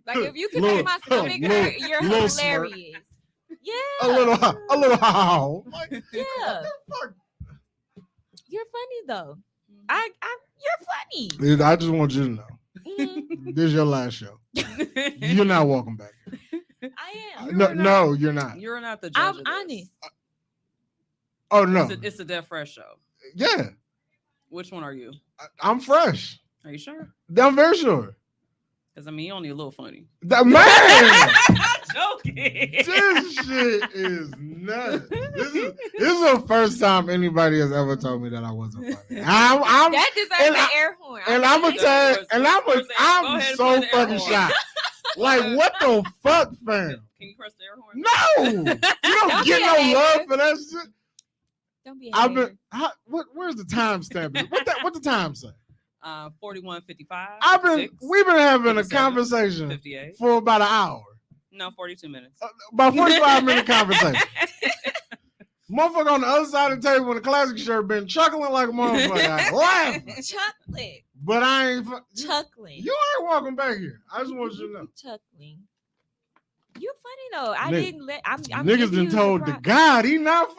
Like if you can Little- make my stomach little- hurt, you're little smirk. hilarious. Yeah. a little how. Like, Yeah. fuck. You're funny though. You're funny. Dude, I just want you to know. Mhm. This is your last show. You're not welcome back. I am. No, you're not. You're not the judge. I'm of this. honest. Oh no. It's a Dead Fresh show. Yeah, Which one are you? I'm fresh. Are you sure? I'm very sure. Because I mean, you're only a little funny. That man. I'm joking. This shit is nuts. This is the first time anybody has ever told me that I wasn't funny. I'm That deserves and an I- air horn. and I'm gonna tell you, and Go I'm ahead and so put the air fucking horn. shocked. Like, what the fuck, fam? Can you press the air horn? No, you don't Don't get be a no hater. love for that shit. Don't be a I've hater. been. Where's the timestamp? What the time say? 41:55. We've been having a 57, conversation 58. for about an hour, No, 42 minutes. about 45-minute conversation. Motherfucker on the other side of the table with a classic shirt been chuckling like a motherfucker, laughing. Chuckling. But I ain't. Chuckling. You ain't walking back here. I just want you to know. Chuckling. You're funny though. I Nigga- didn't let. I'm Niggas giving been you the told to prop. God he not.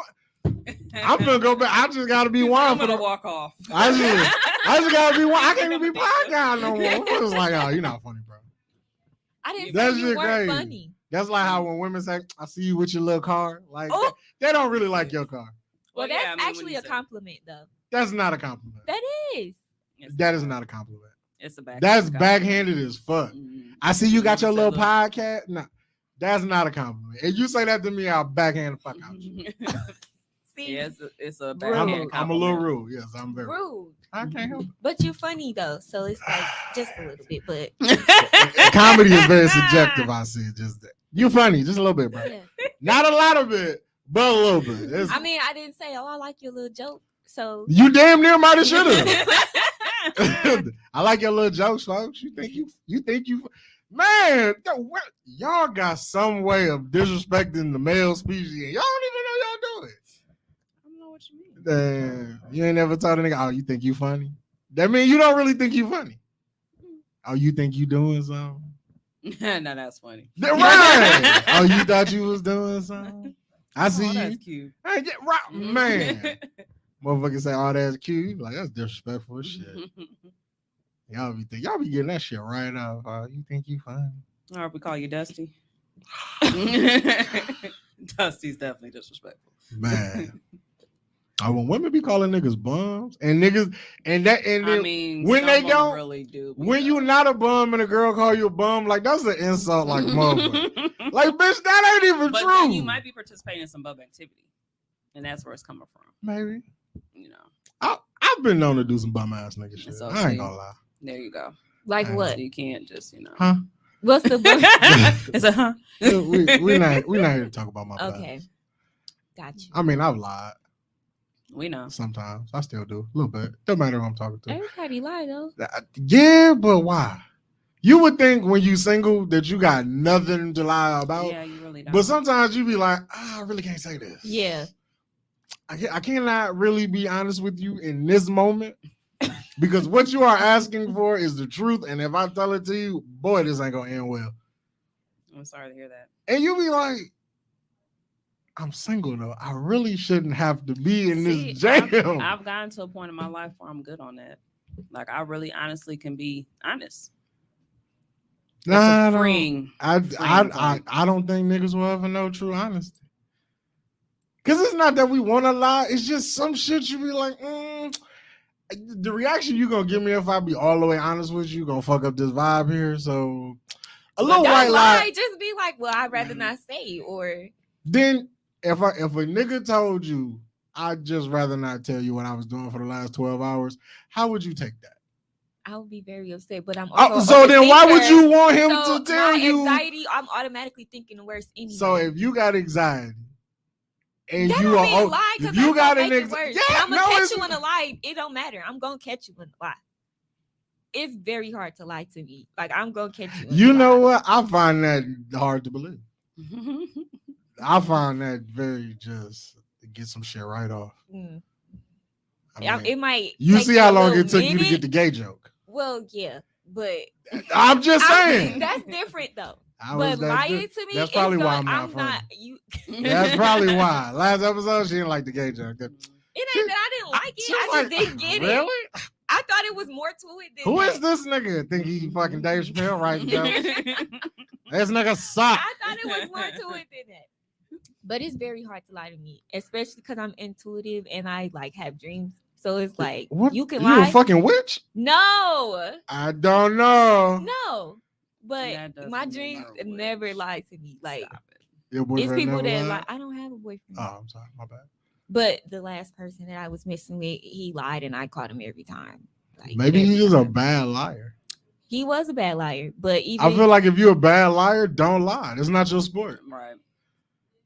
I'm gonna go back. I just gotta be I'm one for gonna the. walk off. I just gotta be one. I can't even be podcast no more. It was like, oh, you're not funny, bro. I didn't That say you shit weren't crazy. funny. That's like how when women say, "I see you with your little car," like Oh. they don't really like your car. Well, yeah, that's I mean, when actually you a say- compliment though. That's not a compliment. That is. That is not a compliment. It's a back. That's backhanded as fuck. Mhm. I see you got your Say little little. podcast. No, that's not a compliment. If you say that to me, I'll backhand the fuck out you. See, Yeah, it's a I'm backhand a little compliment. rude. Yes, I'm very. rude. I can't help But you're funny though, so it's like just a little bit. But it. Comedy is very subjective. I see. Just that. You funny, just a little bit, bro. yeah. Not a lot of it, but a little bit. It's- I mean, I didn't say, "Oh, I like your little joke." So you damn near might have should have. I like your little jokes, folks. You think you, man? Y'all got some way of disrespecting the male species, and y'all don't even know y'all do it. I don't know what you mean. You ain't never told a nigga, oh, you think you funny? That means you don't really think you funny. Oh, you think you doing something? No, that's funny. Right. Oh, you thought you was doing something? I see Oh, you. that's cute. Hey, get right, man. Motherfucker say, oh, that's cute. You like, that's disrespectful as shit. Y'all be getting that shit right off. You think you funny? Or we call you Dusty. Dusty's definitely disrespectful. Man. When women be calling niggas bums and niggas and then I mean, when some they of them don't- really do. be when you though. not a bum and a girl call you a bum, like that's an insult like a motherfucker. Like, bitch, that ain't even but true. then you might be participating in some bum activity, and that's where it's coming from. Maybe. You know, I've been known to do some bum ass nigga shit. So I ain't see. gonna lie. there you go. like Hey. what? So you can't just, you know. Huh? What's the book? It's a huh. we not here to talk about my past. Okay, got you. I mean, I've lied We know. sometimes. I still do a little bit. Don't matter who I'm talking to. Everybody lie though. Yeah, but why? You would think when you single that you got nothing to lie about. Yeah, you really don't. But sometimes you be like, I really can't say this. Yeah. I cannot really be honest with you in this moment because what you are asking for is the truth. And if I tell it to you, boy, this ain't gonna end well. I'm sorry to hear that. And you be like, I'm single though. I really shouldn't have to be in See, this jam. I've gotten to a point in my life where I'm good on that. Like I really honestly can be honest. It's Nah, I a don't- freeing. I thing. don't think niggas will ever know true honesty. Cause it's not that we want to lie. It's just some shit you be like, the reaction you gonna give me if I be all the way honest with you gonna fuck up this vibe here. So a little Don't white lie. lie. Just be like, well, I'd rather not say, or Then if a nigga told you, I'd just rather not tell you what I was doing for the last 12 hours, how would you take that? I would be very upset. But I'm Oh, also so then why would overthinker. you want him So to tell my you? anxiety, I'm automatically thinking the worst anyway. So if you got anxiety and that you don't are mean lie, if because you got an make it ex- worse. yeah, I'm gonna no, catch it's- you in a lie. It don't matter. I'm gonna catch you in a lie. it's very hard to lie to me. Like I'm gonna catch you. in You a know lie. what? I find that hard to believe. I find that very just to get some shit right off. Mm. I mean, It might. you take see me how a long little it took you to minute. get the gay joke. Well, yeah, but I'm just I saying. mean, that's different though. How But is that lying good? to me, That's is probably why going- I'm not funny. you. That's probably why. Last episode, she didn't like the gay joke. It ain't that I didn't like She it. was I like, just didn't get it. really? I thought it was more to it than Who that. is this nigga? Think he fucking Dave Chappelle writing jokes? This nigga suck. I thought it was more to it than that. But it's very hard to lie to me, especially because I'm intuitive and I like have dreams. So it's like What? you can You lie. a fucking witch? No, I don't know. no. But That doesn't my mean dreams you're a never witch. lie to me. Like Stop it. Your it's boyfriend people never that lied? like I don't have a boyfriend. Oh, I'm sorry. My bad. But the last person that I was messing with, he lied and I caught him every time. Like, Maybe every he's just a time. bad liar. He was a bad liar, but even I feel like if you're a bad liar, don't lie. It's not your sport. Right.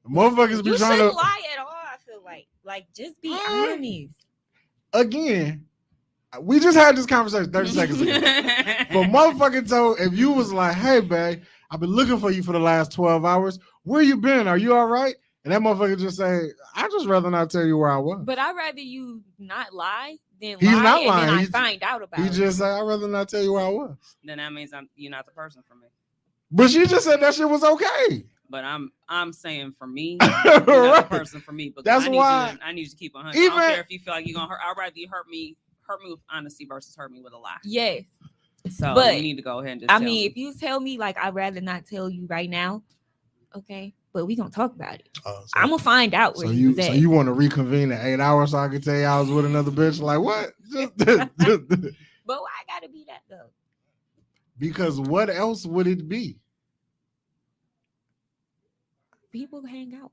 Motherfuckers be you trying shouldn't to lie at all. I feel like just be honest. again. We just had this conversation 30 seconds ago. But motherfucking told if you was like, hey babe, I've been looking for you for the last 12 hours. Where you been? Are you all right? And that motherfucker just say, I just rather not tell you where I was. But I'd rather you not lie than He's lie not and lying. then I He's- find out about He it. just say, I'd rather not tell you where I was. Then that means you're not the person for me. But she just said that shit was okay. But I'm saying for me, you're not the Right. person for me. Because That's why- I need you to keep 100. I Even- don't care if you feel like you're gonna hurt. I'd rather you hurt me with honesty versus hurt me with a lie. Yes. So But, you need to go ahead and just I tell mean, me. if you tell me like I'd rather not tell you right now, okay. But we gonna talk about it. Oh, so, I'm gonna find out where so he you was at. so you want to reconvene in 8 hours so I can tell you I was with another bitch? Like what? But why I gotta be that though? Because what else would it be? People hang out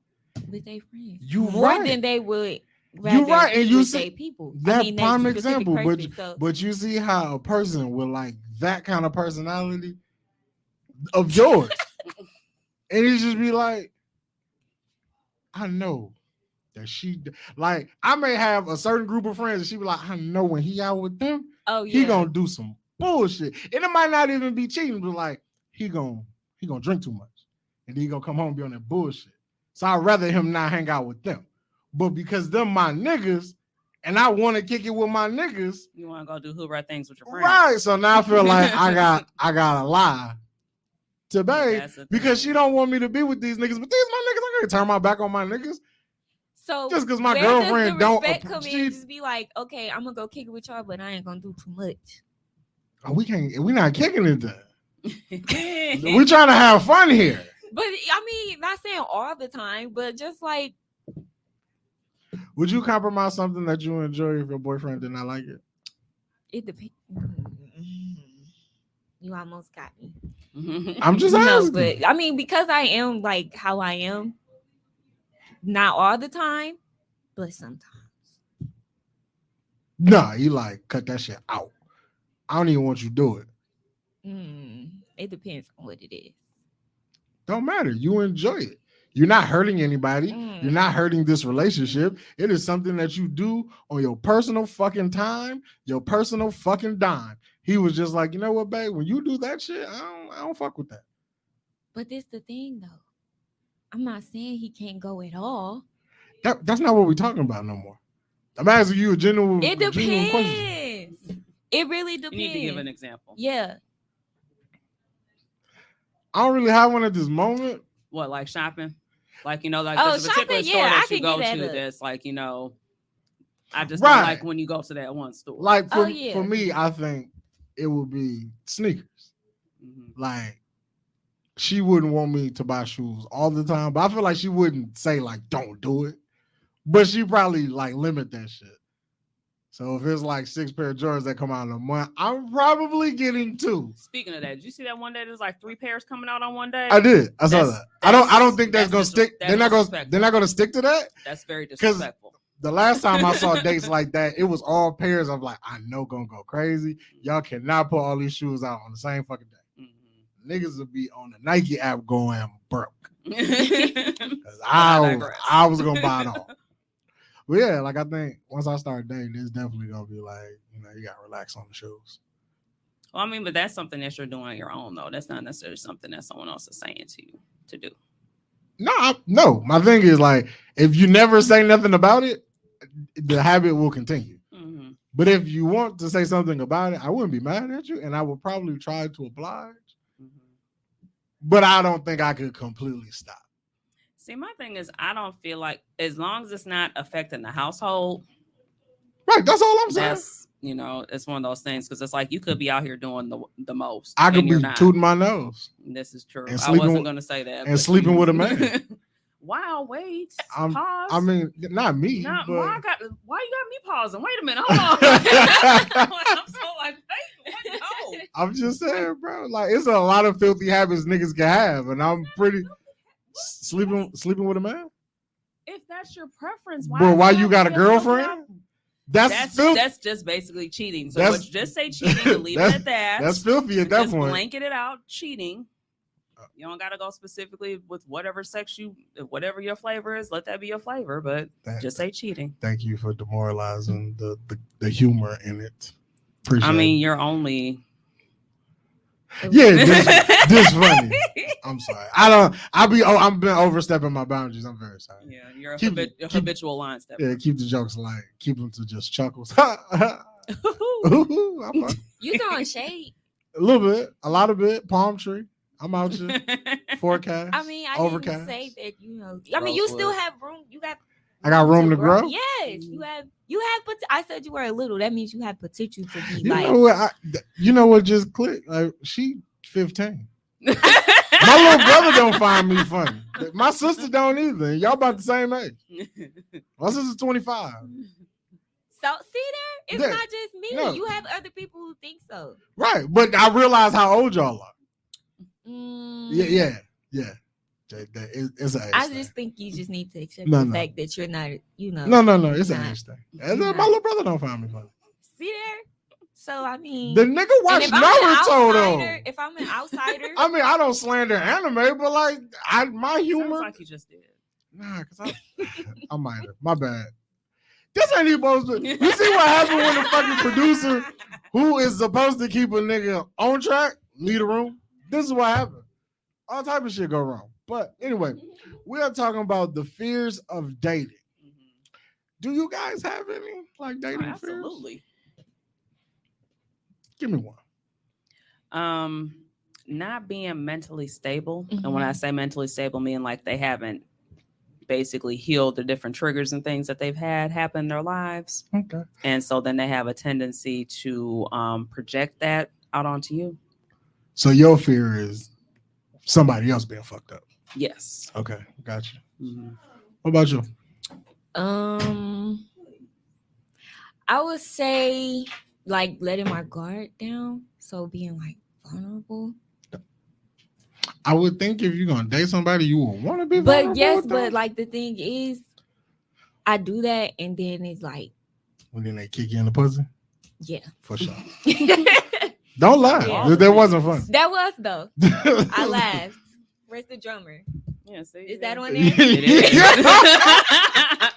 with their friends. You more right. than they would. You right, and be you with see- their people. that they prime specific example, person, so- But you see how a person with like that kind of personality of yours, and he just be like, I know that like I may have a certain group of friends, and she be like, I know when he out with them, oh yeah, he gonna do some bullshit, and it might not even be cheating, but like he gonna drink too much, and then he gonna come home and be on that bullshit. So I'd rather him not hang out with them, but because them my niggas. And I want to kick it with my niggas. You want to go do hood rat things with your friends. Right. So now I feel like I gotta lie to babe That's the because thing. she don't want me to be with these niggas. But these my niggas, I can't turn my back on my niggas. So Just 'cause my where girlfriend does the don't respect appro- come she- in, just be like, okay, I'm gonna go kick it with y'all, but I ain't gonna do too much. Oh, we not kicking it then. We trying to have fun here. But I mean, not saying all the time, but just like Would you compromise something that you enjoy if your boyfriend did not like it? it depends. You almost got me. I'm just No, asking. but I mean, because I am like how I am, not all the time, but sometimes. Nah, you like cut that shit out. I don't even want you to do it. It depends on what it is. Don't matter. You enjoy it. You're not hurting anybody. You're not hurting this relationship. It is something that you do on your personal fucking time, your personal fucking dime. He was just like, you know what, babe? When you do that shit, I don't fuck with that. But this the thing though. I'm not saying he can't go at all. That's not what we're talking about no more. I'm asking you a genuine, It genuine question. depends. It really You depends. need to give an example. Yeah. I don't really have one at this moment. What, like shopping? Like, like Oh, there's a particular shopping, store yeah, I that you can go give that to up. that's like, I just Right. don't like when you go to that one store. Like Oh, for, yeah. for me, I think it would be sneakers. Mhm. Like she wouldn't want me to buy shoes all the time, but I feel like she wouldn't say like don't do it. But she probably like limit that shit. So if it's like 6 pair of Jordans that come out in a month, I'm probably getting 2. Speaking of that, did you see that one day there's like 3 pairs coming out on one day? I did. I saw That's- that. I don't think that's gonna that's stick. dis- They're not that's gonna. They're not gonna stick to that. That's very disrespectful. The last time I saw dates like that, it was all pairs. I'm like, I know gonna go crazy. Y'all cannot put all these shoes out on the same fucking day. Niggas will be on the Nike app going broke. Mhm. 'Cause I I digress. was gonna buy it all. But yeah, like I think once I start dating, it's definitely gonna be like, you gotta relax on the shoes. Well, I mean, but that's something that you're doing on your own, though. That's not necessarily something that someone else is saying to you to do. No. My thing is like, if you never say nothing about it, the habit will continue. Mm-hmm. But if you want to say something about it, I wouldn't be mad at you, and I would probably try to oblige. Mm-hmm. But I don't think I could completely stop. See, my thing is, I don't feel like as long as it's not affecting the household, Right, that's all I'm saying. that's it's one of those things because it's like you could be out here doing the most. I could and you're be not. tooting my nose This is true. and I sleeping wasn't with- going to say that. and but sleeping you- with a man. Wow, wait. I'm- Pause. I mean, not me. Not, but why you got me pausing? Wait a minute. Hold on. I'm so like, wait, no. I'm just saying, bro. Like, it's a lot of filthy habits niggas can have, and I'm pretty sleeping with a man. If that's your preference, But why is you that got a being filthy? girlfriend? That's filthy. That's just basically cheating. So That's- just say cheating and leave it that's- at that. That's filthy at that Just point. blanket it out, cheating. You don't gotta go specifically with whatever whatever your flavor is. Let that be your flavor, but just say cheating. Thank you for demoralizing the humor in it. Appreciate I mean, it. you're only. Yeah, this funny. I'm sorry. I've been overstepping my boundaries. I'm very sorry. Yeah, you're a Keep- habitual line stepper. Yeah, keep the jokes light. Keep them to just chuckles. Ooh, I'm fine. You throwing shade. A little bit, a lot of it. Palm tree. I'm out here. Forecast. I mean, I overcast. didn't say that. I mean, you still have room. You got. I got room to grow. Yes, you have. I said you were a little. That means you have potential to be You like. know what? You know what just clicked? Like, she 15. My little brother don't find me funny. My sister don't either. Y'all about the same age. My sister's 25. So see there, it's Yeah, not just me. no. You have other people who think so. Right. But I realize how old y'all are. Mm, Yeah. It's an age I thing. just think you just need to accept No, the no. fact that you're not. No. It's an Nah. age thing. And then my little brother don't find me funny. See there. So I mean, The nigga and watch if I'm an Naruto though. outsider, if I'm an outsider, I mean, I don't slander anime, but like, my Sounds humor. like you just did. Nah, cause I might have. My bad. This ain't even supposed to. You see what happened when the fucking producer, who is supposed to keep a nigga on track, leave the room? This is what happened. All type of shit go wrong. But anyway, we are talking about the fears of dating. Do you guys have any like dating fears? Absolutely. Give me one. Not being mentally stable, and when I say mentally stable, mean like they haven't basically healed the different triggers and things that they've had happen in their lives, Okay. and so then they have a tendency to project that out onto you. So your fear is somebody else being fucked up. Yes. Okay, gotcha. Mhm. What about you? I would say like letting my guard down, so being like vulnerable. I would think if you're gonna date somebody, you would want to be. But vulnerable yes, with them. but like the thing is, I do that, and then it's like, when then they kick you in the pussy, yeah. for sure. Don't lie. Yeah. That wasn't funny. That was though. I laughed. Where's the drummer? Yeah. See, Is that yeah. on there? It is. Yeah.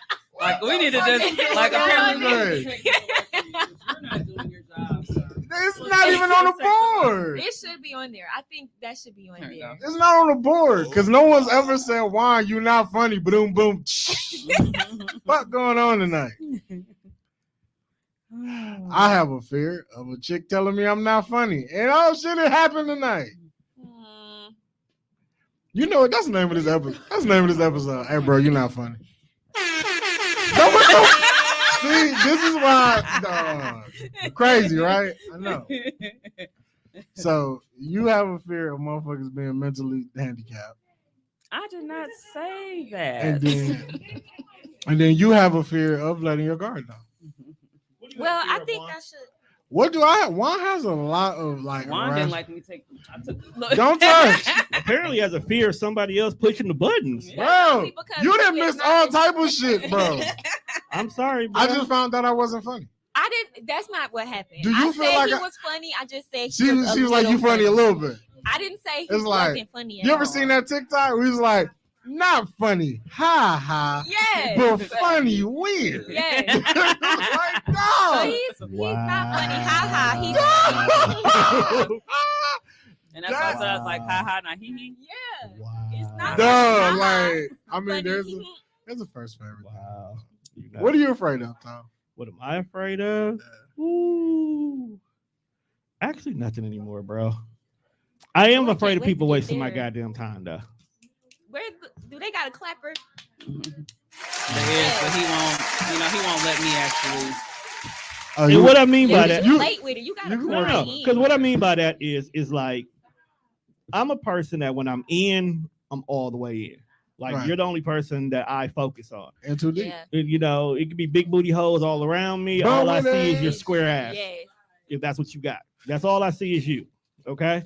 Like we need to just like apparently you're not doing your job. Sir. It's not even on the board. It should be on there. I think that should be on There you there. It's not on the board because no one's ever said, "Why you not funny?" Boom, boom. What going on tonight? I have a fear of a chick telling me I'm not funny, and oh shit, it happened tonight. Mm, You know what? That's the name of this episode. That's the name of this episode. Hey, bro, you're not funny. See, this is why crazy, right? I know. So you have a fear of motherfuckers being mentally handicapped, I did not say and that. then you have a fear of letting your guard down. well, I think I should. What do I have? Juan has a lot of like. Juan didn't like me take. Don't touch. Apparently, has a fear of somebody else pushing the buttons. Bro, Because you done it's missed not all as- type of shit, bro. I'm sorry, bro. I just found out I wasn't funny. I didn't. That's not what happened. Do you I feel said like he I- was funny. I just said She was like, you funny a little bit. I didn't say he It's like, wasn't funny. At You ever all. seen that TikTok where he's like, not funny, ha ha, Yes. but funny, weird. Yes. Like, So no. he's He's not funny. Ha ha. He's And that's why I said I was like, ha ha, nah, hee hee. yeah. Wow. It's not Duh, funny. like I mean, Funny. there's a first favorite. Wow. You know, What are you afraid of, Tom? What am I afraid of? Ooh. Actually, nothing anymore, bro. I am I afraid can't of wait to people get wasting my there. goddamn time, though. Do they got a clapper? There is, but he won't let me actually. Oh, And what I mean by Yeah, that, you late with it. You got to you no, come no, in. because what I mean by that is like I'm a person that when I'm in, I'm all the way in. Like Right. you're the only person that I focus on. and too deep. Yeah. And, you know, it could be big booty hoes all around me. But All I when see is they- your square ass. Yes. If that's what you got, that's all I see is you. Okay.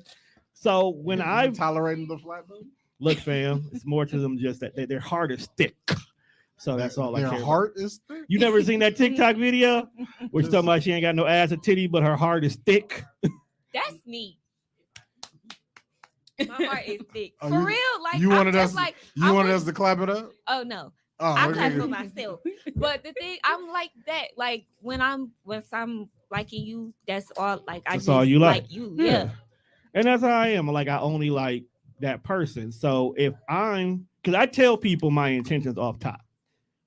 So when You I tolerating the flat booty, look, fam, it's more to them just that their heart is thick. So that's all I their care about. heart is thick. You never seen that TikTok video where she's talking about she ain't got no ass or titty, but her heart is thick? That's me. My heart is thick. Oh, For you- real. Like you I'm wanted just us- like You I wanted was- us to clap it up? Oh no. Oh, I okay. clap for myself. But the thing, I'm like that. Like when I'm liking you, that's all. Like I That's just all you like. you. Yeah. And that's how I am. Like I only like that person. So if because I tell people my intentions off top.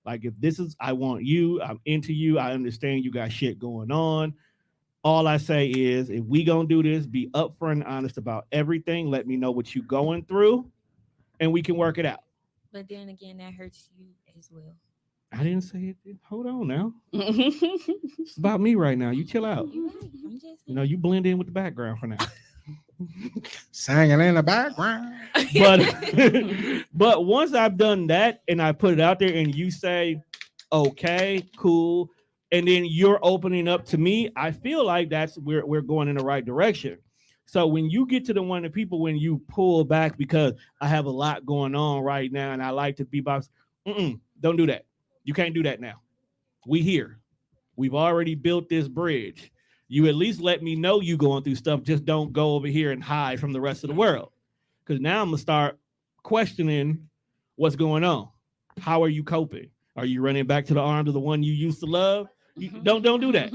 Like if this is, I want you, I'm into you, I understand you got shit going on. All I say is, if we gonna do this, be upfront and honest about everything. Let me know what you going through, and we can work it out. But then again, that hurts you as well. I didn't say it. Hold on now. It's about me right now. You chill out. You right. I'm just You know, you blend in with the background for now. Singing in the background. But but once I've done that and I put it out there and you say, okay, cool, and then you're opening up to me, I feel like that's we're going in the right direction. So when you get to the one of the people when you pull back because I have a lot going on right now and I like to be box, don't do that. You can't do that now. We here. We've already built this bridge. You at least let me know you going through stuff. Just don't go over here and hide from the rest of the world. Because now I'm gonna start questioning what's going on. How are you coping? Are you running back to the arms of the one you used to love? Don't do that.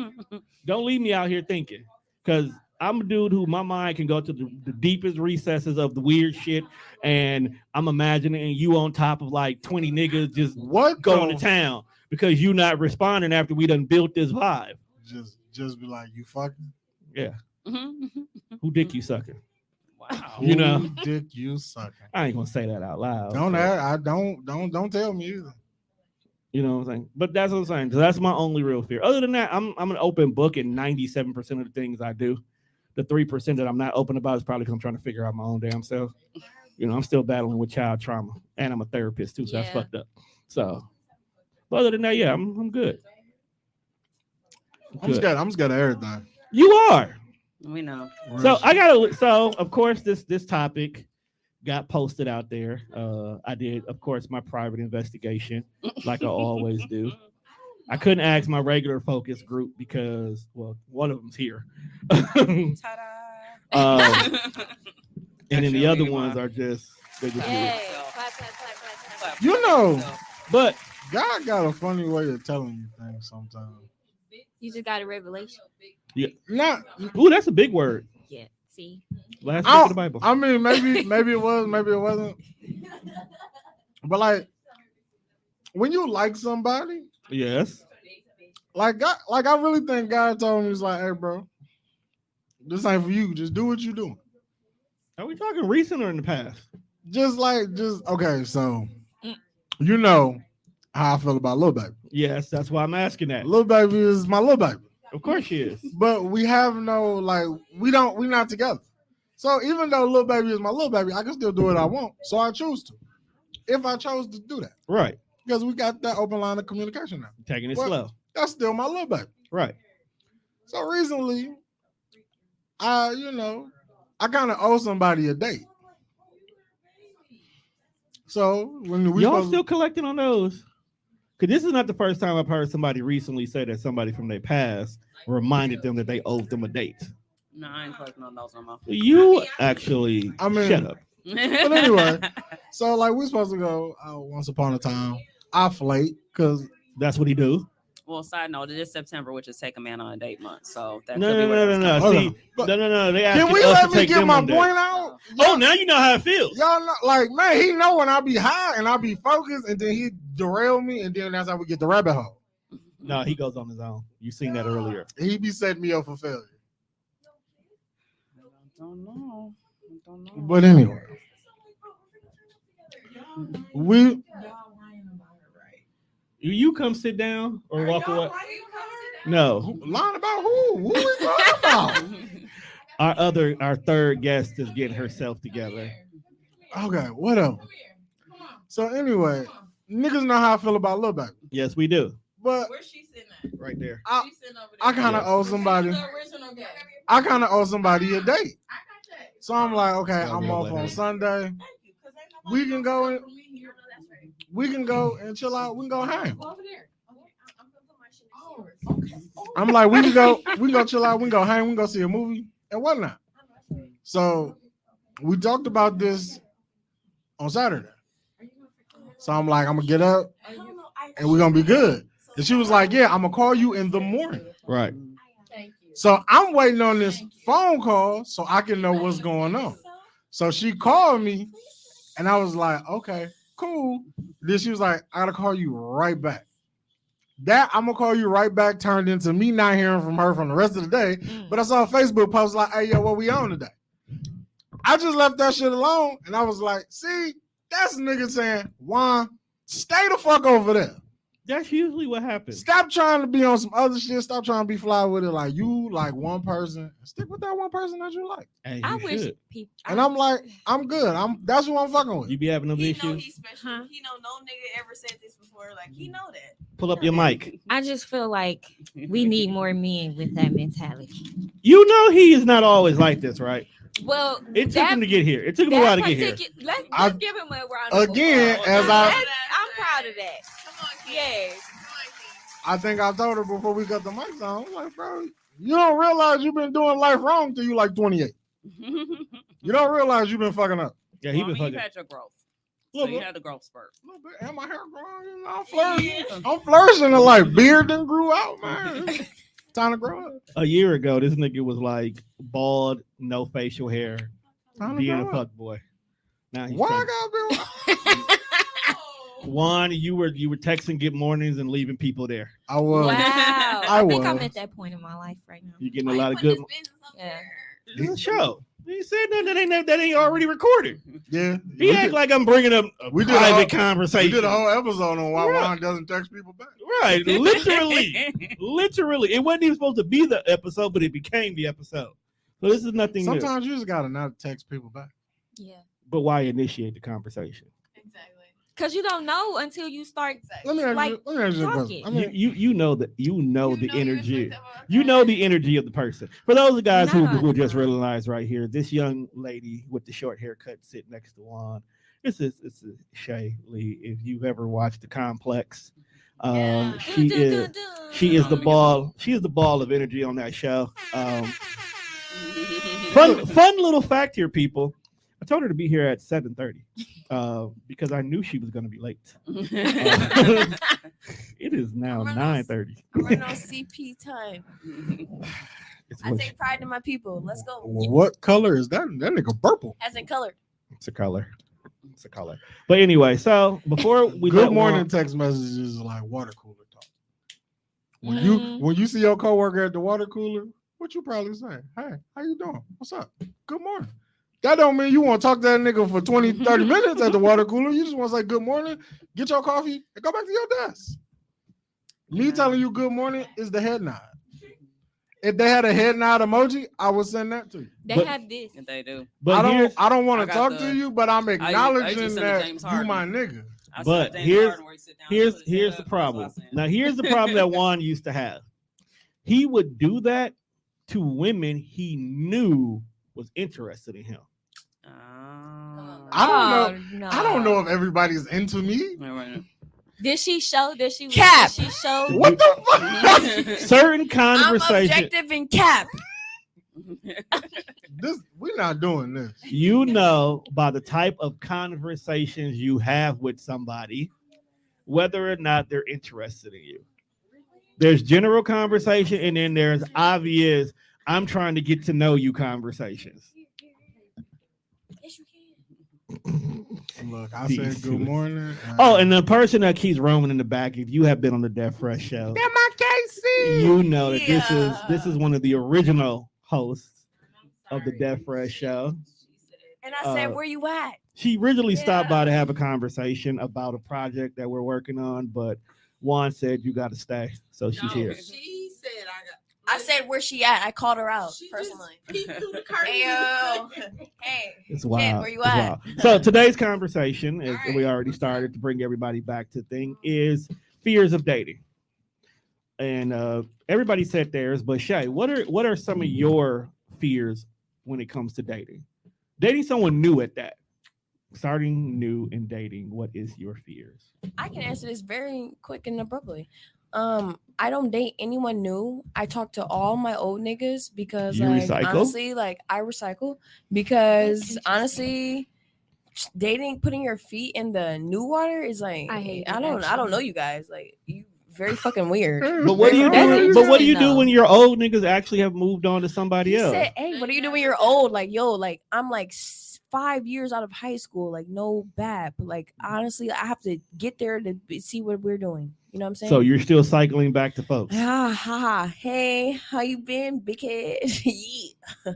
Don't leave me out here thinking. Because I'm a dude who my mind can go to the deepest recesses of the weird shit, and I'm imagining you on top of like 20 niggas just What going the to town because you not responding after we done built this vibe. Just be like, you fucking Yeah. Who dick you sucking? Wow. You know. who dick you sucking. I ain't gonna say that out loud. Don't but, I don't tell me either. You know what I'm saying? But that's what I'm saying. So that's my only real fear. Other than that, I'm an open book in 97% of the things I do. The 3% that I'm not open about is probably because I'm trying to figure out my own damn self. You know, I'm still battling with child trauma, and I'm a therapist too, so that's Yeah. fucked up. So, but other than that, yeah, I'm good. I'm scared of everything. You are. We know. So I gotta. So of course, this topic got posted out there. I did, of course, my private investigation, like I always do. I couldn't ask my regular focus group because, well, one of them's here, and Ta-da. then the Show other me ones mine. are just they just. Yay. weird. Clap, clap, clap, clap, clap. You know. But God got a funny way of telling you things sometimes. You just got a revelation. Not ooh, that's a big word. Yeah. See. Last book of the Bible. I mean, maybe it was, maybe it wasn't. But like when you like somebody, Yes. like I really think God told me, he's like, hey bro, this ain't for you. Just do what you do. Are we talking recent or in the past? Just okay, so you know how I feel about Lil Baby. Yes, that's why I'm asking that. Lil Baby is my Lil Baby. Of course she is. But we have no, like, we're not together. So even though Lil Baby is my Lil Baby, I can still do what I want. So I choose to. If I chose to do that. Right. Because we got that open line of communication now. Taking it Well, slow. That's still my Lil Baby. Right. So recently, I kind of owe somebody a date. So when we Y'all still collecting on those? Because this is not the first time I've heard somebody recently say that somebody from their past reminded them that they owed them a date. No, I ain't collecting on those no more. You actually I mean- shut up. But anyway, so like we're supposed to go out once upon a time. I flake because That's what he do. Well, side note, it is September, which is Take a Man on a Date month. So that No, could be no, where no, that's no, no. coming Hold See, on. no. They Can asking we us let to me take get them my on dates. point out? Oh, now you know how it feels. Y'all know, like, man, he know when I be high and I be focused, and then he derail me, and then that's how we get the rabbit hole. No, he goes on his own. You seen that earlier. He be setting me up for failure. I don't know. But anyway, we You come sit down or walk away. No, lying about who? Who we talking about? our third guest is getting herself together. Okay, whatever. So anyway, niggas know how I feel about Lil Baby, Yes, we do. but Where's she sitting at? Right there. I, She's sitting over I there. kind of Yes. owe somebody. The original guy. I kind of owe somebody a date. So I'm like, okay, Yeah, I'm real off letter. on Sunday. Thank you, 'cause ain't nobody We can else go there in- for me here. No, that's right. We can go and chill out. We can go hang. Go over there. Okay, I'm gonna put my shit next to yours. Okay. I'm like, we can go chill out. We can go hang. We can go see a movie and whatnot. So we talked about this on Saturday. So I'm like, I'm gonna get up and we're gonna be good. And she was like, yeah, I'm gonna call you in the morning. Right. Thank you. So I'm waiting on this phone call so I can know what's going on. So she called me and I was like, okay, cool. Then she was like, I gotta call you right back. That I'm gonna call you right back turned into me not hearing from her from the rest of the day. But I saw a Facebook post like, hey, yo, what we on today? I just left that shit alone and I was like, see, that's a nigga saying, Juan, stay the fuck over there. That's usually what happens. Stop trying to be on some other shit. Stop trying to be fly with it. Like you like one person. Stick with that one person that you like. Hey, I you wish should. people. And I'm like, I'm good. That's who I'm fucking with. You be having them He know issues. he's special. Huh? He know no nigga ever said this before. Like he know that. Pull up your mic. I just feel like we need more men with that mentality. You know he is not always like this, right? Well, It took him to get here. It took him a while to get here. Let's I- give him a round of Again, applause. as I'm proud of that. Come on, kid. Yes. I think I told her before we got the mics on. I'm like, bro, you don't realize you've been doing life wrong till you like 28. You don't realize you've been fucking up. Yeah, he been You've fucking. had your growth. So Little you bit. had the growth spurt. A little bit. And my hair growing. You know, I'm flourishing. I'm flourishing in life. Beard done grew out, man. Time to grow up. A year ago, this nigga was like bald, no facial hair, Time to being a grow up. fuck boy. Now he's Why trying- I gotta be? Juan, you were texting good mornings and leaving people there. I was. Wow. I think I'm was. at that point in my life right now. You're getting a lot of good. Yeah. It's a show. He said nothing that ain't already recorded. Yeah. He act like I'm bringing up a we did a private whole- conversation. We did a whole episode on why Right. Juan doesn't text people back. Right, literally. It wasn't even supposed to be the episode, but it became the episode. So this is nothing new. Sometimes you just gotta not text people back. Yeah. But why initiate the conversation? Exactly. Because you don't know until you start. Let me ask Like, you. Let me ask you a talking. question. I mean, You know the energy. You You know the energy of the person. For those guys who Nah. just realized right here, this young lady with the short haircut sitting next to Juan. It's a Shay Lee. If you've ever watched The Complex, she is the ball. She is the ball of energy on that show. Fun little fact here, people. I told her to be here at 7:30 because I knew she was going to be late. It is now I'm 9:30. running on CP time. It's I take pride in my people. Let's go. what color is that? That nigga purple. As in color. It's a color. It's a color. But anyway, so before we Good let morning Juan- text messages is like water cooler talk. When Mhm. you see your coworker at the water cooler, what you probably say? Hey, how you doing? What's up? Good morning. That don't mean you want to talk to that nigga for 20, 30 minutes at the water cooler. You just want to say good morning, get your coffee, and go back to your desk. Me Yeah. telling you good morning is the head nod. If they had a head nod emoji, I would send that to you. They But- have this. If they do. But here's I don't want I to got talk the- to you, but I'm I used to acknowledging send to that James you Harden. my nigga. I But said James here's- Harden where he sit down, put his head here's up, the that's problem. what I said. Now here's the problem that Juan used to have. He would do that to women he knew was interested in him. Ah. I don't know if everybody's into me. Right, right. Did she show? Did she? Cap. Did she show? What the fuck? Certain I'm conversation, objective and cap. We're not doing this. you know, by the type of conversations you have with somebody, whether or not they're interested in you. There's general conversation, and then there's obvious. I'm trying to get to know you conversations. Yes, you can. Look, I These said two. good morning. Oh, and the person that keeps roaming in the back, if you have been on the Death Fresh show, my KC. you know that this is one of the original hosts of the Death Fresh show. And I said, Uh, where you at? She originally stopped by Yeah. to have a conversation about a project that we're working on, but Juan said you got to stay, so she's here. She said I said, where she at? I called her out She personally. just peeked through the curtain. Hey, yo. Hey. It's Kid, wild. where you It's at? wild. So today's conversation, as All we right. already started to bring everybody back to thing, is fears of dating. And everybody said theirs, but Shay, what are some of your fears when it comes to dating? Dating someone new at that. Starting new and dating, what is your fears? I can answer this very quick and abruptly. I don't date anyone new. I talk to all my old niggas because You like recycle? honestly, like I recycle because honestly, dating, putting your feet in the new water is like I hate I it, don't actually. know you guys. Like you very fucking weird. But what do you That's do? But what do you do interesting, when your old niggas actually have moved on to somebody He else? said, "Hey, what do you do when you're old?" Like, yo, like I'm like 5 years out of high school. Like, no bad, but like honestly, I have to get there to see what we're doing. You know what I'm saying? So you're still cycling back to folks. Ah, ha, ha. Hey, how you been, big head? yeah.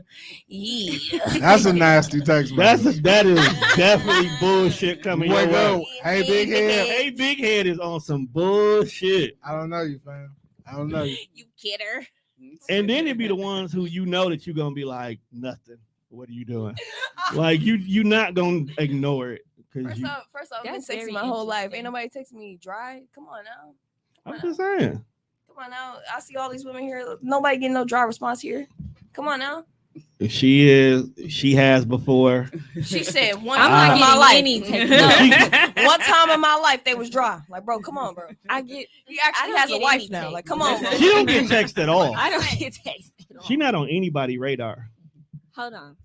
Yeah. That's a nasty text message. That is definitely bullshit coming your Wait, way. no. Hey, big head. Hey, Big Head is on some bullshit. I don't know you, fam. I don't know you. You kidder. And then it'd be the ones who you know that you're gonna be like, nothing. What are you doing? Like you not gonna ignore it because First you. off, I've been That's texting very my whole life. interesting. Ain't nobody texting me dry. Come on now. I'm just saying. Come on now. I see all these women here. Nobody getting no dry response here. Come on now. She has before. She said one I'm time not in my life. getting any text. No, one time in my life they was dry. Like, bro, come on, bro. I get. He actually don't has a get wife any now. text. Like, come on, bro. She don't get text at all. I don't get text. At all. She not on anybody radar. Hold on.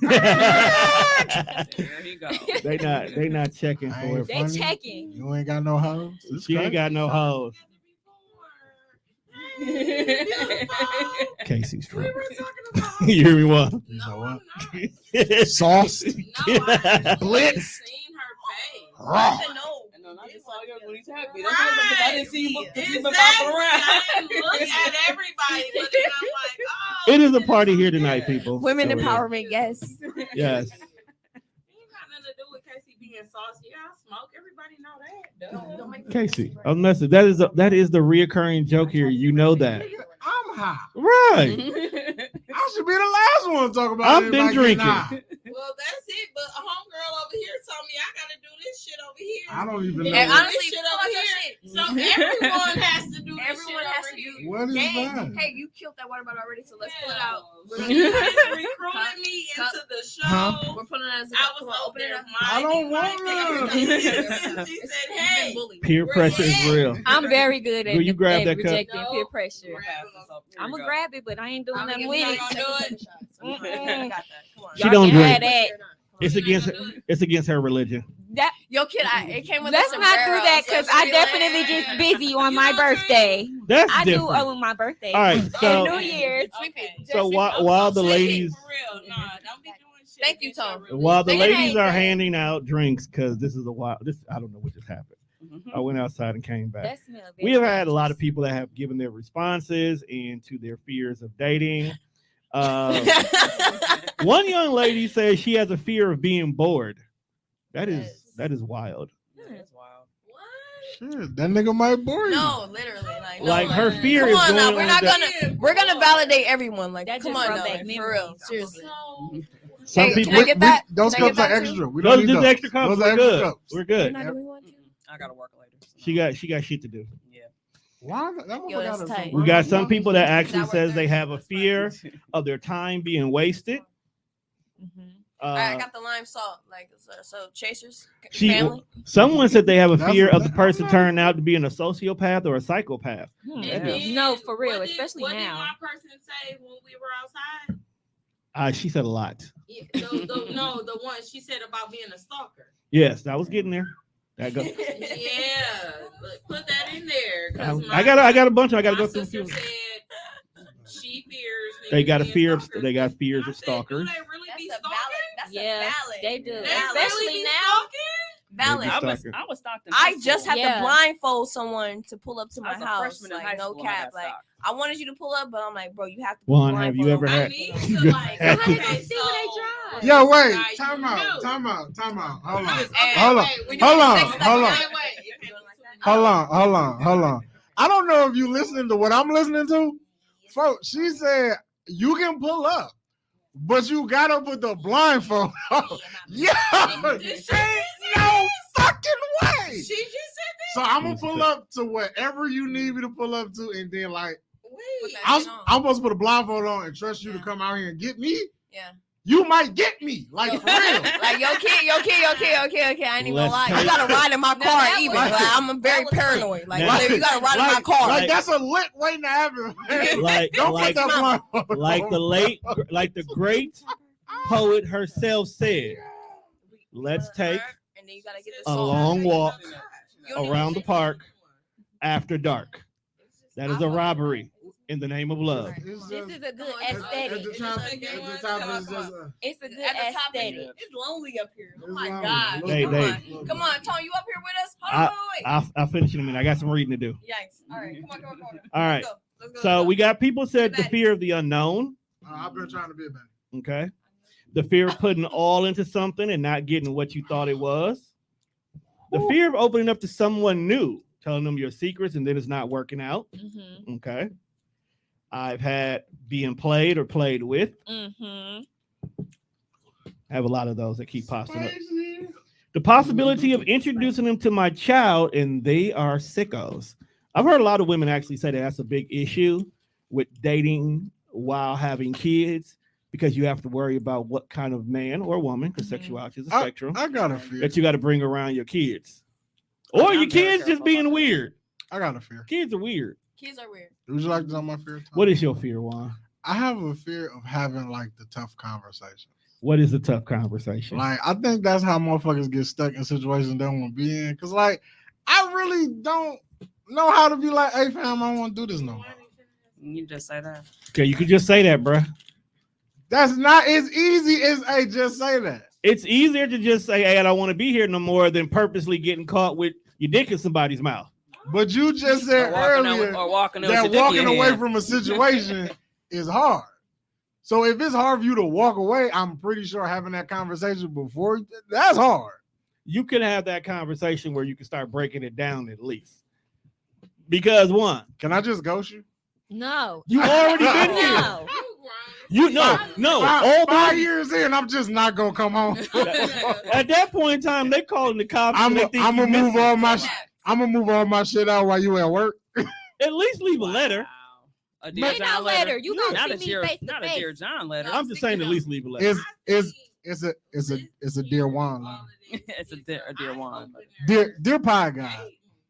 There he go. they not checking I for ain't it. They funny. checking. You ain't got no hoes. It's She ain't crazy. got no hoes. Casey's We drunk. were talking about. You hear me? What? You know No, what? I'm not. Sauce. No, I Blitz. seen her face. Raw. No. And I just saw yours when he's happy. Right. Because I didn't see you Exactly. bopping I didn't look at everybody, but then I'm like, oh. It is a party here tonight, people. Women So it is. empowerment, yes. Yes. It ain't got nothing to do with Casey being saucy. I smoke. Everybody know that. Don't make Casey, unless that is the reoccurring joke here. You know that, I'm high. right? I should be the last one to talk about I've been everybody getting drinking. high. Well, that's it. But a homegirl over here told me I gotta do this shit over here. I don't even know. And what- honestly, Shit fuck over your here. shit. So everyone has to do this Everyone shit has over to do. here. What is Dang. that? Hey, you killed that water bottle already, so let's pull it out. You guys recruited me into the show. Huh? We're putting it as a I come was on, over open it there up. I don't minding want my none. business. She said, "Hey, Peer pressure is real. I'm very good at, Will you grab at that cup? rejecting No. peer pressure. I'm gonna grab it, but I ain't doing nothing with it. Mm-mm. She Y'all don't can drink. have that. It's against her religion. That Yo, kid, it came with. let's a not do sombrero, that so because she I be definitely like, get busy on You my don't drink? birthday. That's I do different. on my birthday. All right, and so New Year's. Okay. so while the ladies For real, nah, don't be doing shit. Thank you, against your Tom. religion. while the It ladies ain't are that. handing out drinks, because this is a while. This I don't know what just happened. I went outside and came back. That smell We have had a lot of people that have given their responses into their fears of dating. One young lady says she has a fear of being bored. That is wild. That's wild. What? Shit, that nigga might bore you. No, literally, like, no, Like her fear Come is on going now, we're on not that- we're gonna validate everyone. Like, That come just on brought now, back like, for memories. real, seriously. So, Some Hey, people can I get that? Those Can I cups get are that extra. too? We don't those need just those. extra cups. Those We're are extra good. cups. We're You're good. not doing one too? I gotta work later. so She no. got shit to do. Yeah. Why? That Yo, that's motherfucker got tight. We got some people that actually That says worked they there. have a fear of their time being wasted. Mhm. All right, I Uh, got the lime salt. Like, so chasers, She- family. someone said they have a That's- fear of the that- person I'm not- turning out to being a sociopath or a psychopath. Hmm. and then No, for real, what did- especially what now. Did my person say when we were outside? She said a lot. Yeah, no, the one she said about being a stalker. Yes, I was getting there. That go. Yeah, look, put that in there. 'Cause I got a bunch. I got to my go through a sister few. said she fears They niggas got a being fear of stalkers. they got fears I of said, stalkers. Do they really be That's a stalking? valid. That's Yeah, a valid. they do. They Especially really be now. stalking? Valid. They I was stalked in I high just school. had Yeah. to blindfold someone to pull up to I my was a house. freshman in high Like no school when I cap. got Like stalked. I wanted you to pull up, but I'm like, bro, you have to. put Juan, have you blindfold ever on. I had? need to like. So how did they okay, see where they so- drive? Yo, wait, Guy you time out. knew. Hold on. Okay, Hold on. wait, when you Hold get on, sex, hold like, on. wait. Hold on. I don't know if you listening to what I'm listening to. Folks, she said you can pull up, but you gotta put the blindfold on. Yeah, Did she ain't no fucking way. She just said So I'm gonna pull up to whatever you need me to pull up to, and then like that. Wait. I'm supposed to put a blindfold on and trust you to come out here and get me. Yeah. You might get me, like for real. Like yo, kid. I ain't even gonna Let's lie. take- You gotta ride in my car that even. was- Like, I'm very that was paranoid. Like Now- you gotta ride in my car. Like that's a lick waiting to happen. Like Don't like put that blindfold like on. the great poet herself said, let's take And then you gotta get a the long walk You don't even around the shake park after dark. That is a robbery in the name of love. It's This just- is a good at aesthetic. the top, it's just It's a good At the top, aesthetic. it's lonely up here. Oh It's my lonely. god! Look, Hey, Come hey. on, come on, Tone, you up here with us? Hold on, wait. I'll finish in a minute. I got some reading to do. Yikes! All right, come on. All right. Let's go. So we got people said the fear of the unknown. I've been trying to be a man. Okay. The fear of putting all into something and not getting what you thought it was. The fear of opening up to someone new, telling them your secrets and then it's not working out. Mm-hmm. Okay. I've had being played or played with. Mm-hmm. I have a lot of those that keep popping up. The possibility of introducing them to my child and they are sickos. I've heard a lot of women actually say that that's a big issue with dating while having kids because you have to worry about what kind of man or woman, because sexuality is a spectrum, I got a fear. that you got to bring around your kids. Or I'm your very kids just careful being about that. weird. I got a fear. Kids are weird. Kids are weird. Would you like to know my fear? Tom? What is your fear, Juan? I have a fear of having like the tough conversation. What is a tough conversation? Like I think that's how motherfuckers get stuck in situations they don't want to be in. Cause like I really don't know how to be like, hey fam, I don't want to do this no more. You just say that. Okay, you could just say that, bruh. That's not as easy as hey, just say that. It's easier to just say, hey, I don't want to be here no more than purposely getting caught with your dick in somebody's mouth. But you just said earlier walking that walking away from a situation is hard. So if it's hard for you to walk away, I'm pretty sure having that conversation before that's hard. You can have that conversation where you can start breaking it down at least. Because one, Can I just ghost you? No. you already been here. No. You no. All 5 those, years in, I'm just not gonna come home. at that point in time, they calling the cops. I'm and they think gonna you move missing. all my I'm gonna move all my shit out while you at work. At least leave a letter. A They not letter. You gonna Not a see dear, me face to not a face. dear John letter. I'm just saying, at least leave a letter. It's a dear Juan line. It's a dear Juan. Dear pie guy.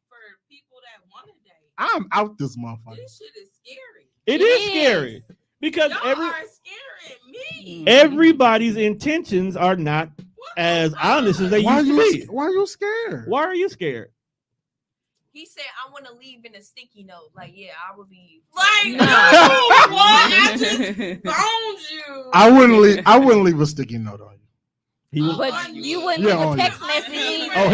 For people that want to date, I'm out this motherfucker. this shit is scary. It It is is. scary because Y'all are scaring me. everybody's intentions are not What as the honest as they fuck? used to be. Why are you scared? Why are you scared? He said, "I want to leave in a sticky note." Like, yeah, I would be. Like, No. no, what? I just boned you. I wouldn't leave a sticky note on you. He was, But you wouldn't Yeah, leave on a you. text message either. oh,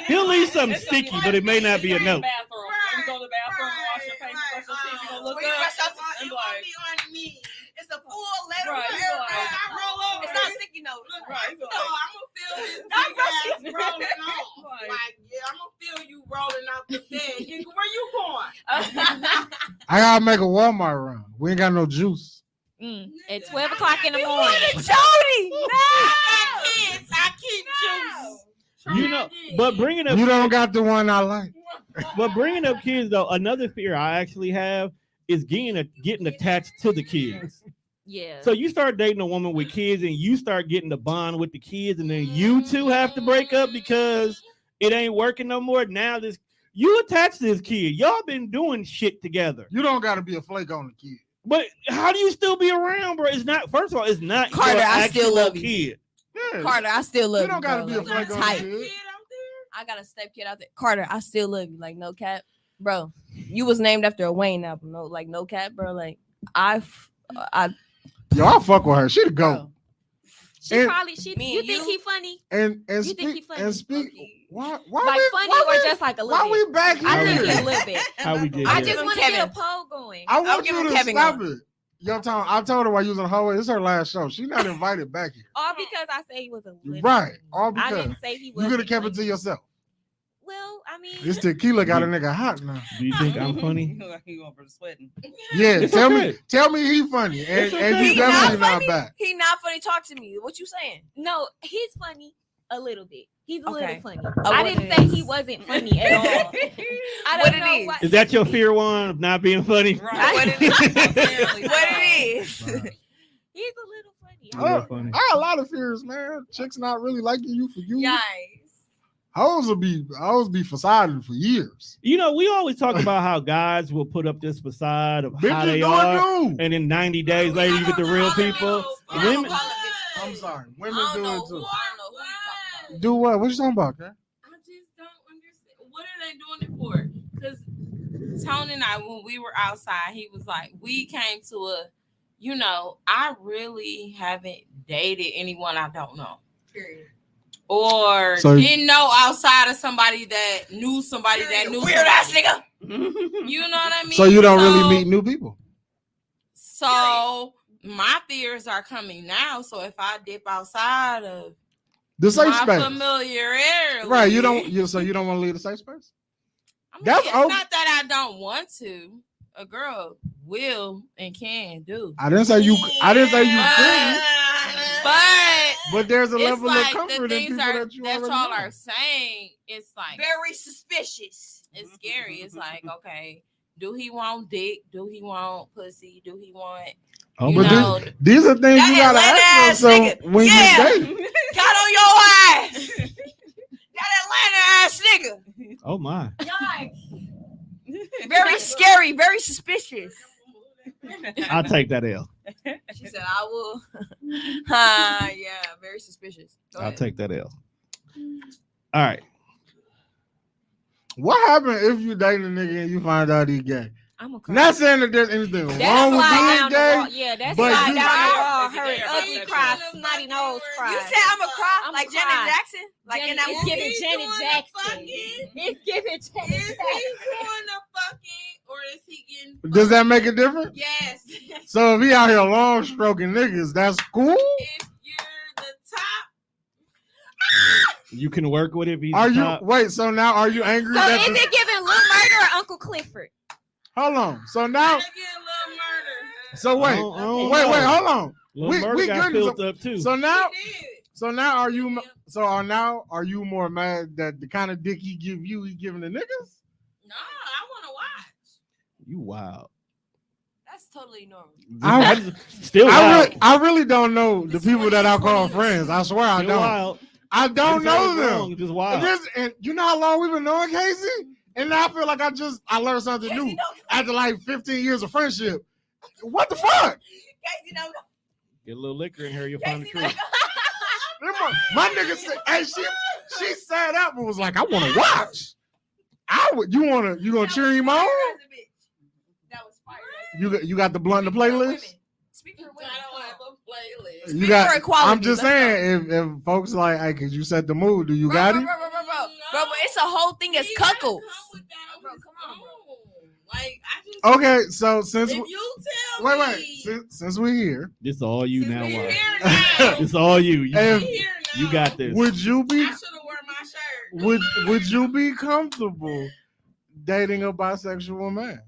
he'll leave something sticky, but it may not be a note. When you go to the bathroom, wash your face, brush your teeth, you gonna look When you up brush your teeth, and It be won't like, be on me. It's a full letter. Right, Right, you like- I roll over. It's not a sticky note. Right, you No, like- I'm gonna feel this Not big ass rushing. rolling off. Right. Like, yeah, I'm gonna feel you rolling off the bed. Nigga, where you going? I gotta make a Walmart run. We ain't got no juice. At 12 o'clock in the morning. Jody, I got kids. I keep juice. You know, but bringing up You don't got the one I like. But bringing up kids though, another fear I actually have is getting attached to the kids. Yeah. So you start dating a woman with kids, and you start getting the bond with the kids, and then you two have to break up because it ain't working no more. Now you attached to this kid. Y'all been doing shit together. You don't gotta be a flake on the kid. But how do you still be around, bro? It's not. First of all, it's not Carter, your I still actual love you. kid. Yeah. Carter, I still love You don't gotta bro. be a Like, flake on tight. the kid. Kid out there? I got a stepkid out there. Carter, I still love you. Like, no cap, bro. You was named after a Wayne album. No, like, no cap, bro. Like, I Yo, I fuck with her. She the goat. bro. She And- probably Me you and think you- he funny? And You think he speak funny? and speak. Okay. Why Like we, funny why or we, just like a why little we bit? back I think here? he a little bit. How we did I that. just him want to get a Kevin. poll going. I want give you him to Kevin stop one. it. Yo, Tom, I told her while you was in the hallway. This is her last show. She not invited back here. All because I say he was a little Right. funny. All I because didn't say he you was. could have kept it to yourself. Well, I mean, This tequila got a nigga hot now. Do you think I'm funny? You over sweating. Yeah, It's tell okay. me he funny, and It's and okay. you He definitely not not back. He not funny. Talk to me. What you saying? no, he's funny a little bit. He's a Okay. little funny. Oh, I what didn't it say is. he wasn't funny at all. I What don't it know is. what. Is that your fear one of not being funny? Right. What it is? Apparently What so. it is? He's a little funny. You're Oh, funny. I got a lot of fears, man. Chicks not really liking you for you. Yikes. Hoes be facading for years. You know, we always talk about how guys will put up this facade of how Bitches they do are, it too. and in 90 days later, you get the real people. Women, I'm sorry, I women don't do know. it I too. don't know who you talking about. Do what? What you talking about, man? I just don't understand. What are they doing it for? Because Tony and I, when we were outside, he was like, we came to a, I really haven't dated anyone I don't know. Period. Or So- didn't know outside of somebody that knew somebody that knew Weird ass somebody. nigga. You know what I mean? So you don't really meet new people. So my fears are coming now. So if I dip outside of The safe my space, familiarity, right? You don't want to leave the safe space. I mean, That's it's okay. not that I don't want to. A girl will and can do. I didn't say you. I didn't say you couldn't. But But there's a it's level like of comfort the in things people are, that you that already y'all know. are saying. It's like Very suspicious. it's scary. It's like, okay, do he want dick? Do he want pussy? Do he want oh, you But know? These are things That you gotta Atlanta ask ass yourself nigga. when Yeah. you dating. Got on your ass. That Atlanta ass nigga. oh my. Very scary. Very suspicious. I'll take that L. She said, "I will." Yeah, very suspicious. Go I'll ahead. take that L. All right. What happened if you date a nigga and you find out he's gay? I'm a cry. Not saying that there's anything That's wrong with slide being down the gay. wall. Yeah, that's but slide you- down the wall. Yeah, Her yeah, ugly yeah. cry, snotty nose cry. You said I'm a cry I'm like a Janet cry. Jackson, like in that It's movie. giving Janet doing the Jackson. fucking- It's giving Is Janet he Jackson. doing the fucking or is he getting Does that make a difference? Yes. So if he out here long stroking niggas, that's cool. If you're the top, You can work with it. Be Are the you top. wait? So now are you angry? So that is the- it giving Lil Murder or Uncle Clifford? Hold on. So now, I get a little murder. so wait, I don't wait, know. hold on. Lil We- Murder we got good. filled up too. So now, He did. so now are you? So are you more mad that the kind of dick he give you, he giving the niggas? No, I want to watch. You wild. That's totally normal. That's still wild. I really don't know the This people that I call 2020s. friends. I swear I Still don't. wild. I don't Didn't say know it's them. wrong, just wild. And you know how long we've been knowing Casey? And now I feel like I learned something Casey new don't- after like 15 years of friendship. What the fuck? Casey don't go. Get a little liquor in here, you'll find the Casey don't truth. go. My nigga said, hey, she sat up and was like, I want to watch. You gonna cheer him on? That was fire. You got the blunt in the playlist? Speak for I women. don't have a playlist. You Speak got. for equality. I'm just Let's saying, if folks like, hey, could you set the mood? Do you got bro, it? bro, but it's a whole thing as He gotta cuckold. come with that on Bro, his come on, bro. own. Like I just Okay, so since if we- you tell wait, me, since we're here, This is all you since now, we Wild. here now, It's all you. You, Hey, we here now, you got this. would you I be should have worn my shirt. would you be comfortable dating a bisexual man?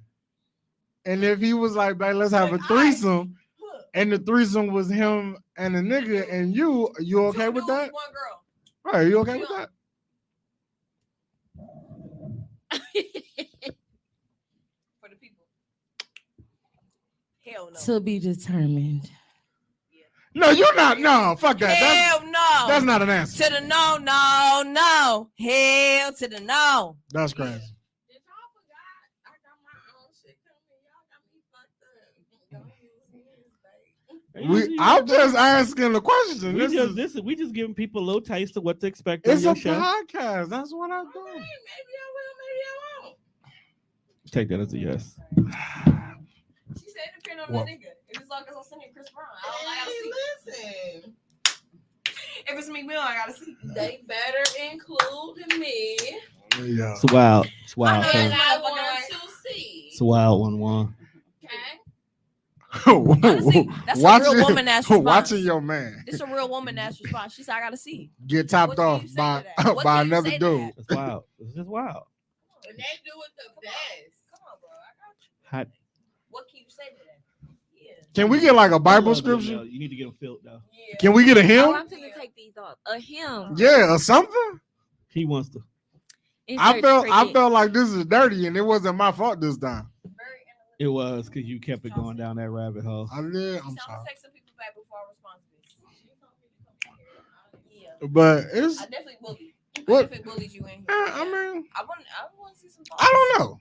And if he was like, babe, let's have a threesome, and the threesome was him and a nigga and you okay Two with dudes, that? One girl. Right, you okay with that? For the people. Hell no. To be determined. No, you're not. No, fuck that. Hell no. That's not an answer. To the no. Hell to the no. That's crazy. Did y'all forgot? I got my own shit coming. Y'all got me fucked up. Don't use his, babe. I'm just asking the question. We just giving people a little taste of what to expect on It's your a show. podcast. That's what I'm doing. Maybe I will, maybe I won't. Take that as a yes. She said it depends on Well- the nigga. If it's like it's on Sunday Chris Brown, I gotta see. Listen, If it's Meek Mill, I gotta see. they better include me. Yeah. It's wild. It's wild. know And fam. that's- I want to see. It's a wild one. Okay. Honestly, that's a real woman ass response. Watching your man This a real woman ass response. She said, "I gotta see." get topped What off can you say by to that? What by can you another say to dude. that? It's wild. It's just wild. And they do it the best. Come on, bro. I got you. Hot. What can you say to that? Yeah. Can we get like a Bible I love them, scripture? though. You need to get them filled though. Yeah. Can we get a Oh, hymn? I'm gonna take these off. A hymn. Yeah, or something. He wants to. I felt like this is dirty, and it wasn't my fault this time. It was because you kept it going down that rabbit hole. I did. So I'm I'm gonna sorry, take some people back before I respond to this. Yeah. but it's. I definitely bullied. What? I definitely bullied you in here. I mean, I want to see some. I don't know.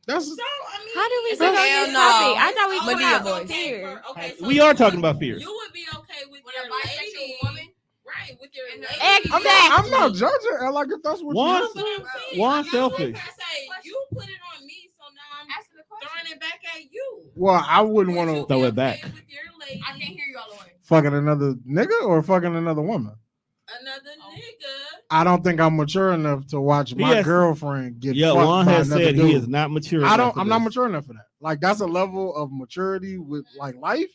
That's So, I mean, How do we It's get on okay, this no. topic? I thought we Madea talked about voice. fear. Okay, so We are talking about fear. You would be okay with With your a bisexual lady, woman? right? With your And lady. Exactly. I'm not judging her. Like if that's what One- you But I'm saying, One I got selfish. I say you put it on me, so now I'm Asking the question. throwing it back at you. Well, I wouldn't Would want you to Throw be it back. okay With your lady, I can't hear you all the way. fucking another nigga or fucking another woman. another nigga. I don't think I'm mature enough to watch He my has- girlfriend get Yeah, fucked Juan by has another said dude. he is not mature. I enough don't. for I'm not this. mature enough for that. Like that's a level of maturity with like life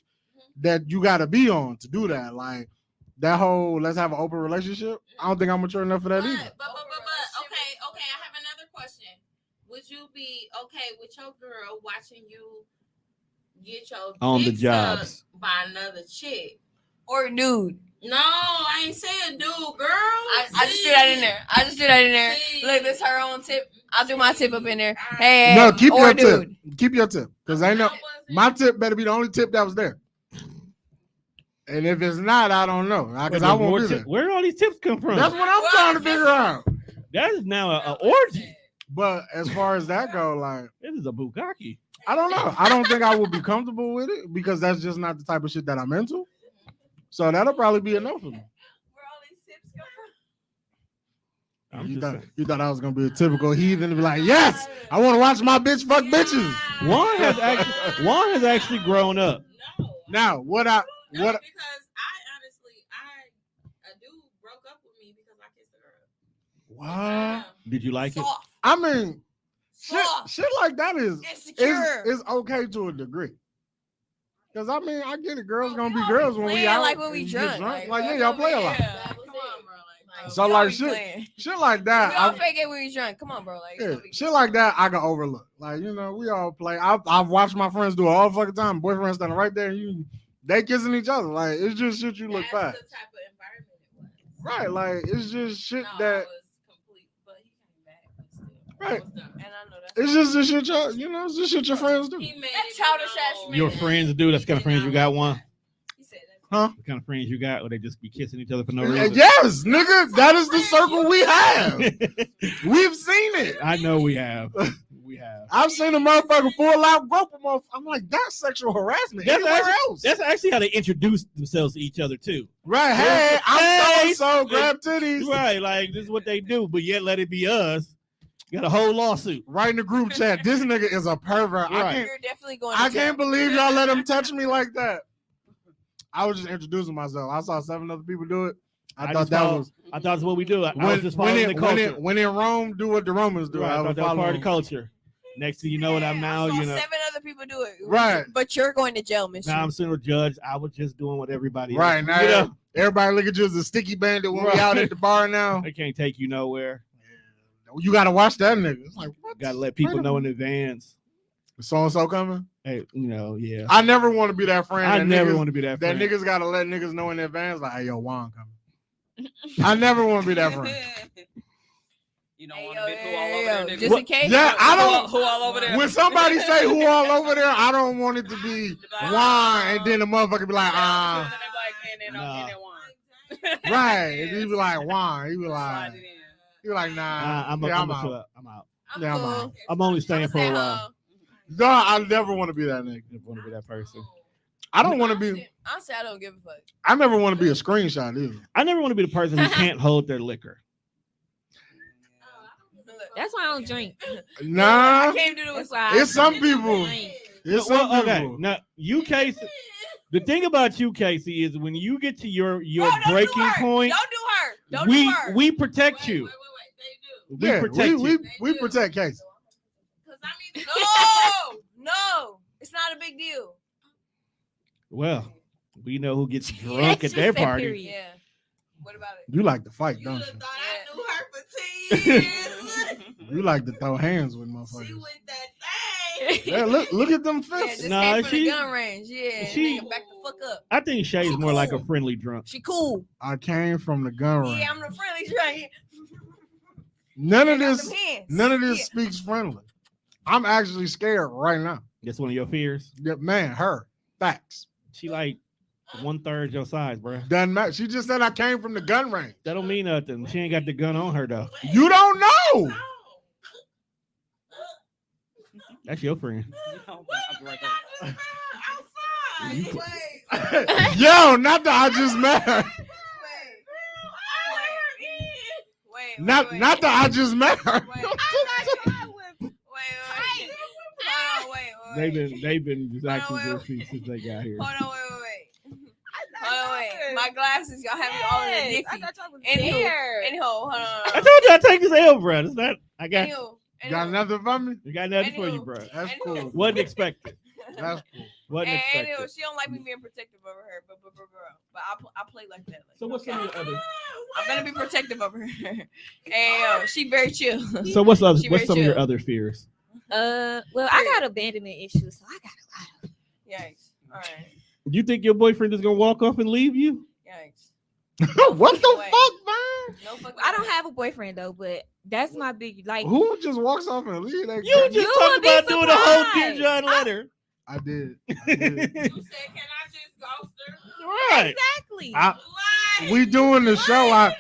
that you got to be on to do that. Like that whole let's have an open relationship. I don't think I'm mature enough for that either. But okay. I have another question. Would you be okay with your girl watching you get your On the dick sucked jobs. by another chick? Or dude. No, I ain't saying dude, girl. I just threw that in there. I just threw that in there. See. Look, this her own tip. I'll do my tip up in there. Hey, No, keep or your dude. tip. Keep your tip because I know my tip better be the only tip that was there. And if it's not, I don't know because Wait, I there's won't more be tip- there. Where do all these tips come from? That's what I'm trying to figure out. That is now an orgy. But as far as that go, like This is a bukkake. I don't know. I don't think I would be comfortable with it because that's just not the type of shit that I'm into. So that'll probably be enough for me. Where all these tips come from? I'm You just thought, saying. you thought I was gonna be a typical heathen and be like, yes, I want to watch my bitch fuck bitches. Juan has actually grown up. No. Now, what No, what because I honestly, a dude broke up with me because I kissed a girl. what? Did you like it? Soft. I mean, Soft. shit like that is Insecure. is okay to a degree. Cause I mean, I get it. Girls Bro, gonna we be all be girls when we playing out. like when we and get drunk. Like yeah, y'all play a lot. Yeah. That was Come it. on, bro. Like, So we like all be shit, playing. shit like We that. all I, fake it when we drunk. Come on, bro. Like, it's yeah, no big shit deal. like that, I can overlook. Like you know, we all play. I've watched my friends do it all fucking time. Boyfriends standing right there, and they kissing each other. Like it's just shit you look That's past. the type of environment it was. Right, like it's just shit No, that it was complete, but he came back. But still, Right. it was done. And I know that's it's just the shit y'all, you know, it's just shit your friends do. He made That's it childish known ass Your man. friends do. That's the kind of He did friends you not got. like One. that. He said that. Huh? The kind of friends you got, or they just be kissing each other for no reason. Yes, nigga, that is the circle we have. We've seen it. I know we have. We have. I've seen a motherfucker full out grope a motherfucker. I'm like, that's sexual harassment. That's Anywhere actually, else. that's actually how they introduce themselves to each other too. Right. Hey, I'm Hey. so grab titties. Right, like this is what they do, but yet let it be us. Got a whole lawsuit. Right in the group chat. This nigga is a pervert. Right. You're definitely going. I to jail. can't believe y'all let him touch me like that. I was just introducing myself. I saw 7 other people do it. I thought just that followed- was I thought that's what we do. I was just following the culture. when in Rome, do what the Romans do. Right, I I thought was that was part of following. the culture. Next thing you know, what I'm now, I saw you know, 7 other people do it. Right. But you're going to jail, Mister. now I'm sitting with judge. I was just doing what everybody Right else. now, You know, everybody look at you as a sticky bandit when Right. we out at the bar now. they can't take you nowhere. You gotta watch that nigga. It's like, what? Got to let people know in advance. So and so coming. Hey, you know, yeah. I never want to be that friend. I that never niggas- want to be that That friend. niggas gotta let niggas know in advance, like, hey, yo, Juan coming. I never want to be that friend. You don't Hey, want yo, to be who yo, all yo, over yo, there. just nigga. in case. Yeah, I don't. Who all over there? When somebody say who all over there, I don't want it to be Juan, and then the motherfucker be like, And Nah. then one. right. And he be like, Juan. He be like, Slide it in. he be like, nah, I'm yeah, I'm out. I'm out. I'm Yeah, I'm cool. out. I'm only staying I'ma for a stay while. home. No, I never want to be that nigga. I want to be that person. I don't want to be. Honestly, I don't give a fuck. I never want to be a screenshot either. I never want to be the person who can't hold their liquor. That's why I don't drink. Nah, I can't do That's this. why I it's some don't people. drink. It's Well, some okay, people. now you, Casey. The thing about you, Casey, is when you get to your No, don't do breaking her. point, Don't do her. Don't do her. we protect you. They do. We Yeah, protect we you. we protect Casey. Because I mean, No, it's not a big deal. Well, we know who gets Let's drunk at just their say party. period. Yeah. What about it? You like to fight, you don't just you? thought I knew her for 10 years. You like to throw hands with She motherfuckers. with that thing. Yeah, look at them Yeah, fists. just Nah, came from she- the gun range. Yeah, she- nigga, back the fuck up. I think Shay's more like a friendly drunk. She cool. I came from the gun range. Yeah, I'm the friendly right here. None of Got this, them hands. none of this Yeah. speaks friendly. I'm actually scared right now. That's one of your fears. Yeah, man, her facts She like 1/3 your size, bro. doesn't matter. She just said I came from the gun range. That don't mean nothing. She ain't got the gun on her though. You don't know. That's your friend. What did I just outside? You- Wait. Yo, not that I just met her. Wait. Not that I just met her. Wait. They've been just acting wait, goofy since they got here. Hold on, wait. My glasses, y'all have me all in a Yes, I diffy. thought y'all was Anywho, there. hold I on. told you I take this L, bro. It's not. I got. Got nothing for me? You got nothing for you, Anywho. bro. That's cool. Wasn't expected. That's cool. Wasn't And expected. she don't like me being protective over her, but I play like that. Like, So what's some of your other? I'm gonna be protective over her. And she very chill. So what's She very some of your chill. other fears? Well, I got abandonment issues, so I got a lot of. Yikes. All right. You think your boyfriend is gonna walk off and leave you? Yikes. What the Way. fuck, man? No fucking I don't way. have a boyfriend though, but that's my big like. Who just walks off and leave that You guy? just You talked would be about doing a whole Dear surprised. John letter. I did. You said, can I just ghost her? Right. Exactly. Like, We doing the show. I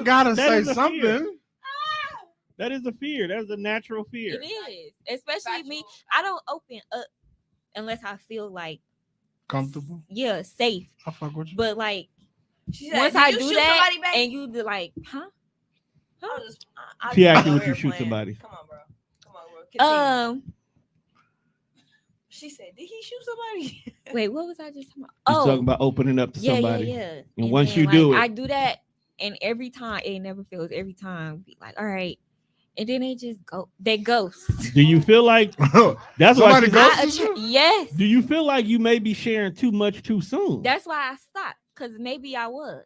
gotta that say is a fear. something. That is a fear. That is a natural fear. It is, especially me. Factual. I don't open up unless I feel like Comfortable. yeah, safe. I fuck with you. But like She said, once "Did I you do shoot that, somebody, babe?" and you do like, huh? She I asked you know would you you're shoot playing. somebody. Come on, bro. Continue. She said, "Did he shoot somebody?" Wait, what was I just talking about? He's Oh, talking about opening up to yeah, somebody. yeah. And once then, you do I it- do that, and every time it never fails. Every time, be like, all right, and then they just go. They ghost. Do you feel like that's why? Somebody she's ghost- like- Yes, Do you feel like you may be sharing too much too soon? that's why I stopped because maybe I was,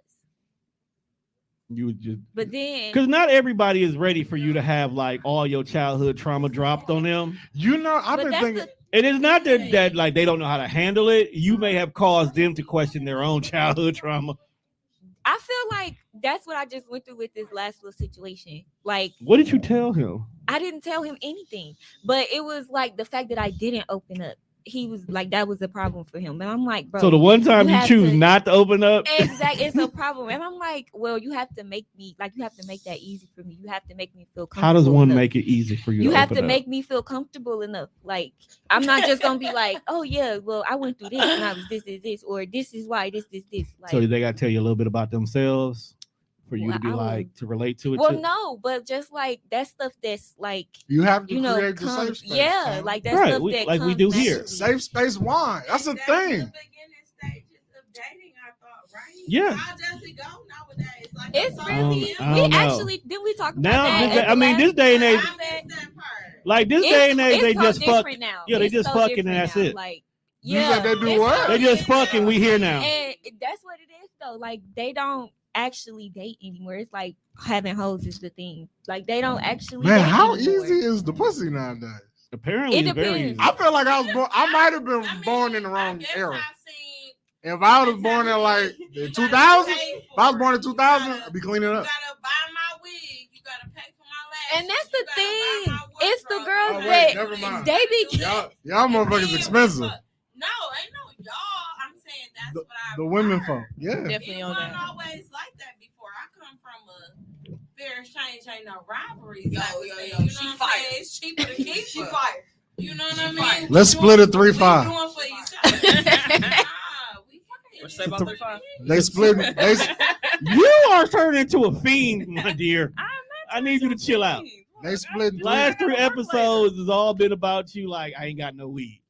You would just but then because not everybody is ready for you to have like all your childhood trauma dropped on them. You know, I've but been that's thinking. And it's not that like they don't know how to handle it. You may have caused them to question their own childhood trauma. I feel like that's what I just went through with this last little situation. Like What did you tell him? I didn't tell him anything, but it was like the fact that I didn't open up. He was like, that was a problem for him. And I'm like, bro. So the one time you you have choose to- not to open up, Exactly, it's a problem. And I'm like, well, you have to make me like you have to make that easy for me. You have to make me feel comfortable. how does one enough. make it easy for you? You to have open to up? make me feel comfortable enough. Like I'm not just gonna be like, oh yeah, well I went through this and I was this, or this is why this. Like, So they got to tell you a little bit about themselves for you Well, to be I would- like to relate to it. well, too? no, but just like that stuff that's like You have to you know, create the safe comes, space. yeah, man. like that Right, stuff we- that like we comes do here. naturally. Safe space wine. That's a the thing. beginning stages of dating, I thought, right? Yeah. How does it go nowadays? Like, It's I'm really sorry, I we don't know. actually didn't we talk about Now, that? this- at I the mean, last- this day and I age, missed that part. like this day and age, they it's so just fuck. different now. Yeah, they It's just so fucking and different that's now. it. Like You yeah, said they do it's what? so They just fucking. We here now. And that's what it is though. Like they don't actually date anymore. It's like having hoes is the thing. Like they don't actually Man, date how anymore. easy is the pussy nowadays? Apparently, It it's very depends. easy. I feel like I was born. I might have been I mean, born in the I wrong guess era. I've seen If I was born in like the 2000s, if I was born in 2000, I'd be cleaning You up. gotta buy my wig. You gotta pay for my lashes. And that's the you gotta buy thing. my It's the wardrobe. girls Oh, wait, that never mind. they be Y'all motherfuckers expensive. No, ain't no y'all. I'm saying that's The- what I. The women folk. Yeah. Definitely It on wasn't that. always like that before. I come from a fair exchange, ain't no rivalry. Yo, type of yo, thing, yo, you know she what I'm fired. saying? It's cheaper to keep She her. fired. You know what She I mean? fired. We Let's doing- split it we 3-5. doing for each other. Nah, say about 35? They split. You are turning into a fiend, my dear. I need you to chill out. They split. Last 3 episodes has all been about you. Like I ain't got no weed.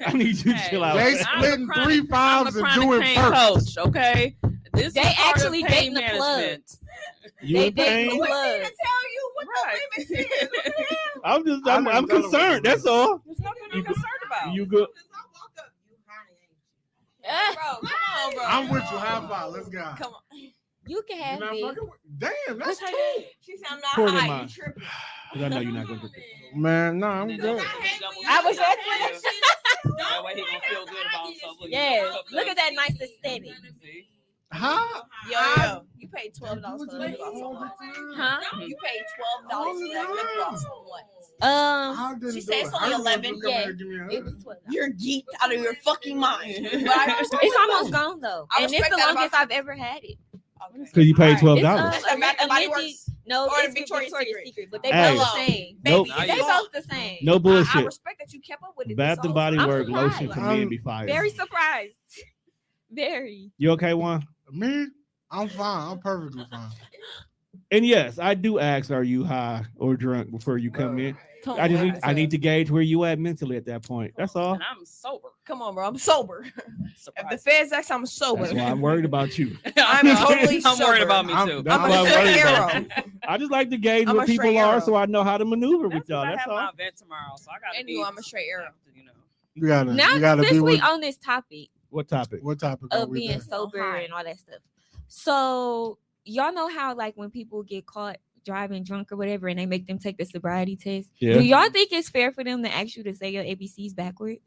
I need you to chill out. They splitting 3 fives and doing pain first. coach, okay? This They is part of actually pain dating the plugs. You They in dating pain? the We need plugs. to tell you what Right. the women said. What the hell? I'm just. I I'm didn't tell them concerned. what That's all. There's nothing to be concerned about. You good? As soon as I walk up, you high, ain't you? Ah, Bro, come on, bro. I'm with you. High five. Let's go. Come on. you can You have not this. fucking with- Damn, that's What's her two. name? She said I'm not Pour them high. on. You tripping. Because I know you're not gonna drink it. Man, no, I'm Then good. I was just That way he gonna feel good about himself. Look, Yes. he's Look at that nice aesthetic. See? Huh? Yo, you paid $12 for the lip gloss on what? Huh? You paid $12 for that lip gloss on what? How did She it said do it's it? only How you 11. gonna come Yeah. here and give me a It hug? was 12. You're geeked out of your fucking mind. But It's almost gone though, I and it's respect the that longest about I've ever had it. Because you paid Alright. $12. That's the Bath and Body Minty- Works. No, Or it's Victoria's Victoria's Secret. Secret, but they Hey. both the same. Nope. Now They you both the same. No I bullshit. respect that you kept up with it. Bath this and whole Body time. Work surprised. lotion for men be fire. Very surprised. Very. You okay, Juan? Me? I'm fine. I'm perfectly fine. And yes, I do ask, are you high or drunk before you come in? I need to gauge where you at mentally at that point. That's all. And I'm sober. Come on, bro. I'm sober. If the Surprised. feds ask, I'm sober. That's why I'm worried about you. I'm totally I'm worried sober. about me I'm- too. that's I'm why a I'm straight worried about arrow. I just like to gauge I'm where a people straight are arrow. so I know how to maneuver with That's y'all. I That's have all. my event tomorrow, so I gotta And be. you, I'm a straight arrow. You know. You gotta Now, be since we with on this topic What topic? what topic are of we being there? sober Hi. and all that stuff, so y'all know how like when people get caught driving drunk or whatever, and they make them take the sobriety test. Yeah. Do y'all think it's fair for them to ask you to say your ABCs backwards?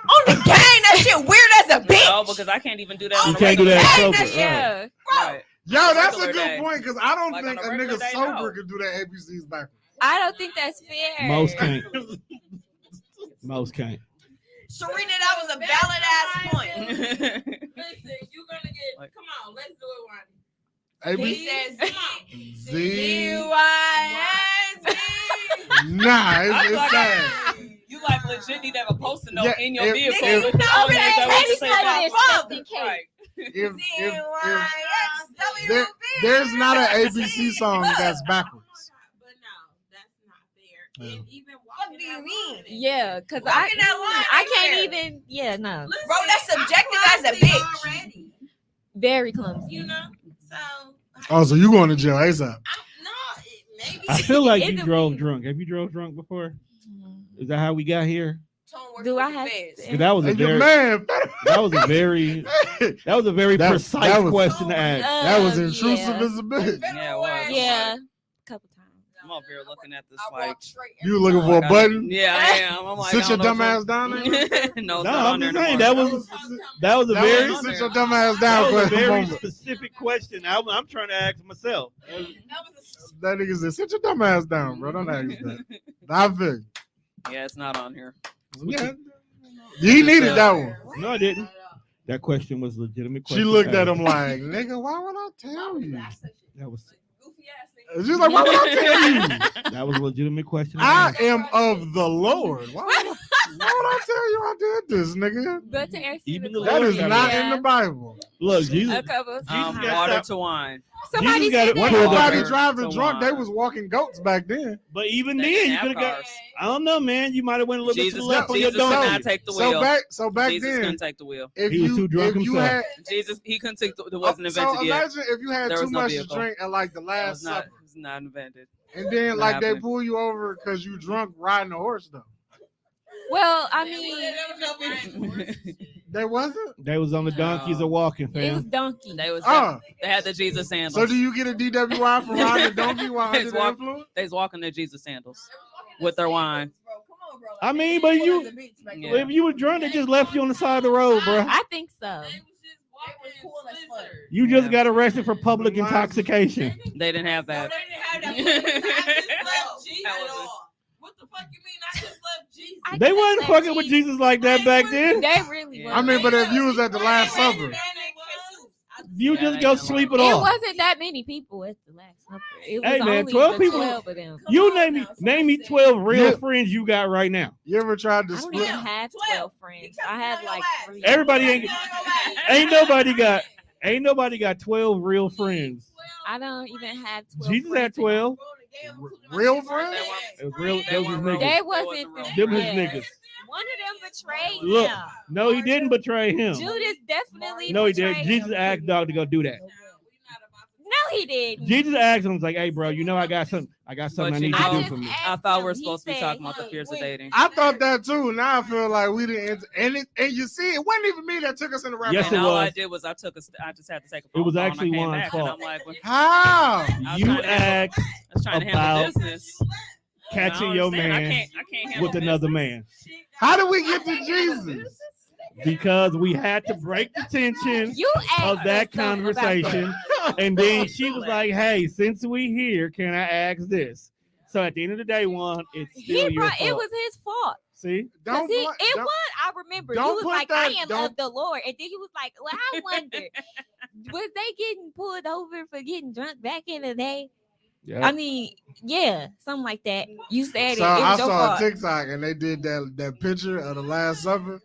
On the game, that shit weird as a bitch. No, because I can't even do that. You on a can't do regular that day. sober. that right. shit. Yeah. Right. Yo, that's a Regular good day. point because I don't Like think on a a regular nigga day, sober no. could do that ABCs backwards. I don't think that's fair. Most can't. Most can't. Serena, that was a valid ass point. Listen, you're gonna get. Like- Come on, let's do it, Ronnie. ABC. He says Come on. Z. D-Y-S-B. Nah, it's I thought sad. You like legit need to have a post-it note Yeah, in your if- vehicle. if- with the on there that Okay, way to say maybe that. just in case. Right. If there, there's not an ABC song that's backwards. But no, that's not fair. Yeah. And even What walking do you that mean? line- Yeah, because Walking that line I ain't can't fair. even. Yeah, no. Listen, Bro, that's I'm subjective as a clumsy bitch. already, Very clumsy. you know, so. Oh, so you going to jail ASAP? No, maybe. I feel like It you drove drunk. Have you drove drunk before? Is that how we got here? Do I have? 'Cause that was a Hey, your very man. that was a very That- precise that was- question to ask. That was Yeah. intrusive as a bitch. Yeah, it was. Yeah, couple times. I'm up here looking at this I like. walk straight. You looking for a like, I- button? Yeah, I am. I'm like, Sit I your don't dumb know ass down there. if- No, it's No, not on I'm there just saying no that more. was that was a That very was on sit your there. dumb ass that down was a for a very moment. specific question. I'm trying to ask myself. That nigga said, sit your dumb ass down, bro. Don't ask that. I feel. Yeah, it's not on here. Yeah. He needed that one. No, I didn't. That question was a legitimate question. She looked to at ask. him like, nigga, why would I tell you? That was She's like, why would I tell you? that was a legitimate question. to I ask. am of the Lord. Why would I tell you I did this, nigga? But to answer Even the the That Lord is got not it. in the Bible. Look, Jesus. a couple of Um, got water stopped. to wine. Somebody Jesus got said it. that. When Pulled up nobody there driving to drunk, they wine. was walking goats back then. But even They then, didn't you have could have got. cars. I don't know, man. You might have went a little bit to Jesus, the left on your Jesus could donkey. not take the So wheel. back Jesus then, couldn't take the wheel. if He was you too drunk if you himself. had Jesus, he couldn't take the. It wasn't so invented yet. imagine if you had There too was no much to vehicle. drink at like the It Last was not. Supper, It was not invented. and then Not like they happening. pull you over because you drunk riding a horse though. Well, I mean, They wasn't. They was on the donkeys or walking, it was fam. donkey. They was. Uh, They had the Jesus sandals. so do you get a DWI for riding a donkey while under It's the walk- influence? They was walking their Jesus sandals with their wine. I mean, but you, Yeah. if you were drunk, they just left you on the side of the road, bro. I think so. You just Yeah. got arrested for public But mine's- intoxication. They didn't have that. What the fuck you mean? I just left Jesus. I They think wasn't that fucking with Jesus like that back then. They really Yeah. were. I mean, but if you was at the Last Supper, You Yeah, just they go ain't sleep it lying. It off. wasn't that many people at the Last Supper. It was Hey, man, only 12 the people- 12 of them. You on name me, now, name me somebody 12 real Yeah. friends you got right now. you ever tried to I don't split? even have 12 friends. I have like 3. Everybody ain't. ain't nobody got 12 real friends. I don't even have 12. Jesus had friends. 12. Real friends? It was real. They Those was weren't real. niggas. They They wasn't wasn't the real. Them his yeah. niggas. One of them betrayed Look, him. no, he didn't betray him. Judas definitely No, he did. betrayed Jesus him. asked dog to go do that. No, he didn't. Jesus asked him, was like, "Hey, bro, you know I got something I But need you you to know- do just for me." I asked thought him. we were He supposed to be said, talking about the fears of wait, dating. I thought that too. Now I feel like we didn't. And you see, it wasn't even me that took us in the rabbit Yes, And it hole. all I was. did was I just had to take a It phone was call and actually I came Juan's back, and fault. I'm like, well, How? I was You trying to handle- asked I was trying to handle about business. catching I your understand. man I can't handle with another business. man How did we get to Jesus? because we had to break the tension You of asked that us something about conversation. And then she was like, "Hey, since we here, can I ask this?" So at the end of the day, one, it's still He your brought fault. it was his fault. See, 'Cause Don't. he, bl- it don't- was. I remember. He don't was put like, that- "I am don't- of the Lord," and then he was like, "Well, I wonder, was they getting pulled over for getting drunk back in the day?" yeah. I mean, yeah, something like that. You said So it. It I was your saw a fault. TikTok and they did that picture of the Last Supper,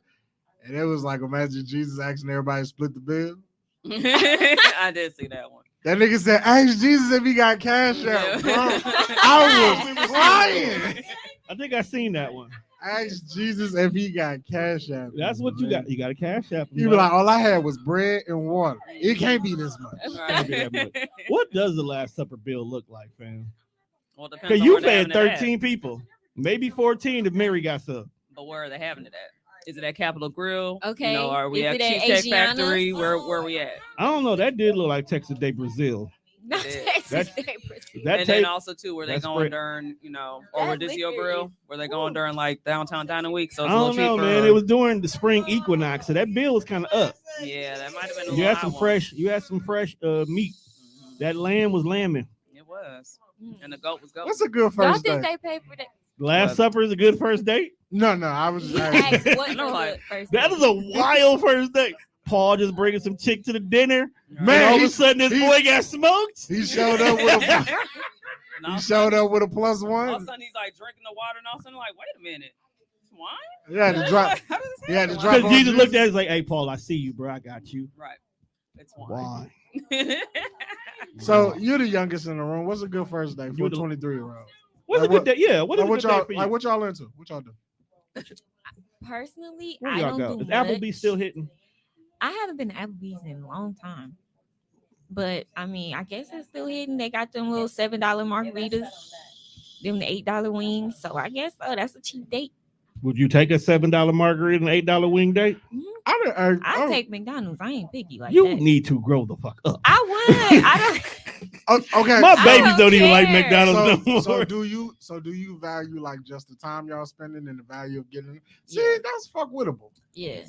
and it was like, imagine Jesus asking everybody to split the bill. I did see that one. That nigga said, "Ask Jesus if he got cash out." Bro, I was crying. I think I seen that one. Ask Jesus if he got cash out. That's what you got. You got a cash app. You be like, all I had was bread and water. It can't be this much. Can't be that much. "What does the Last Supper bill look like, fam?" Well, it depends Because on you where they're fed having it at. 13 people, maybe 14 if Mary got some. But where are they having it at? Is it at Capitol Grill? Okay. You know, are we Is at it at Cheesecake Asiana's? Factory? Where are we at? I don't know. That did look like Texas Day Brazil. Not Yeah. Texas That's- Day-Brazil. That And tape, then also too, were they that's going great. during, you know, or That Rodizio liquor Grill? is- Were they going during like downtown dining week? So I it's a don't little know, cheaper. man. It was during the spring equinox, so that bill was kind of up. Yeah, that might have been. A You little had high some one. fresh. You had some fresh meat. Mhm. That lamb was lambing. It was, Mm. and the goat was goat. What's a good Y'all first think date? they paid for that? Last What? Supper is a good first date. No, I was just You asking. asked what's No, a like, good first That date? is a wild first date. Paul just bringing some chick to the dinner, Man, and all of a he's- sudden this he's- boy got smoked. He showed up with a And all he of a showed sudden- up with a plus All of one. a sudden he's like drinking the water, and all of a sudden like, wait a minute, it's wine? He had to drop. How does this He had to happen? drop Because on Jesus looked Jesus. at us like, "Hey, Paul, I see you, bro. I got you." Right, it's wine. Why? So you're the youngest in the room. What's a good first date for You a the- 23-year-old? What's Like a good date? Yeah, what is Like a what good y'all date for you? like? What y'all into? What y'all do? Personally, Where I y'all don't go? do Is much. Applebee's still hitting? I haven't been to Applebee's in a long time. But I mean, I guess it's still hidden. They got them little $7 margaritas, them the $8 wings. So I guess that's a cheap date. Would you take a $7 margarita and $8 wing date? I take McDonald's. I ain't picky like You that. need to grow the fuck up. I would. I don't. Okay. My I babies don't even like care. McDonald's no more. So do you value like just the time y'all spending and the value of getting? See, Yeah. that's fuck wittable. Yeah.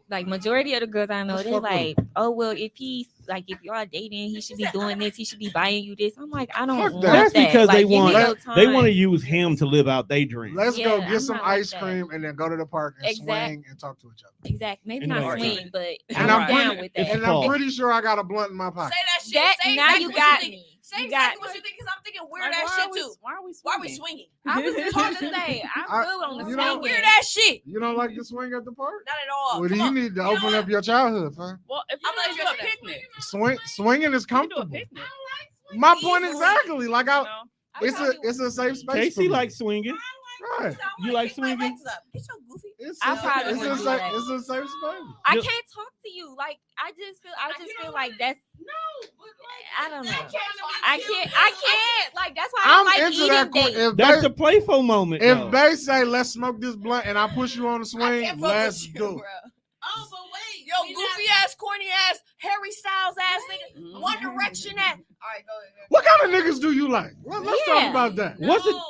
Like majority of the girls I know, That's they're fuck with like, "Oh well, if y'all dating, he should be doing this. He should be buying you this." I'm like, I don't Fuck want that. that. That's because Like, they give me want- your They time. want to use him to live out their dream. Let's Yeah, go I'm get some not like ice that. cream and then go to the park and Exact- swing and talk to each other. Exactly. Maybe And not the swing, but And I'm I'm down pretty- with it's that. And Paul. I'm pretty sure I got a blunt in my pocket. Say that shit. That Say now exactly you what got think. me. Say You exactly got what me. you think, because I'm thinking weird Like, ass shit too. Why are we Why we swinging? swinging? I was just about to say, I'm I- good on the you know- swinging. Weird ass shit. You don't like to swing at the park? Not at all. Well, then Come you on. need to know open what? up your childhood, fam. Well, if you I'm want not to do a interested. picnic, Swinging is you can do a comfortable. picnic. My point Easily. exactly. Like You I, know? it's a safe space. for Casey me. likes swinging. right. You like swinging? Get your goofy. It's I a- probably it's a would do safe, that. it's a safe space. I You- can't talk to you. Like I just You feel don't like wanna- that's No, but I don't know. that can't I can't. Like that's why I I'm don't like into eating that. dates. If That's they, the playful moment. if though. they say let's smoke this blunt and I push you on the I swing, can't fuck let's with you, do. bro. Oh, but wait. Yo, we goofy ass, corny ass, Harry Styles ass nigga. Mhm. One Direction ass. All right, go ahead. What kind of niggas do you like? Let's talk Yeah. about that. No, What's it- no.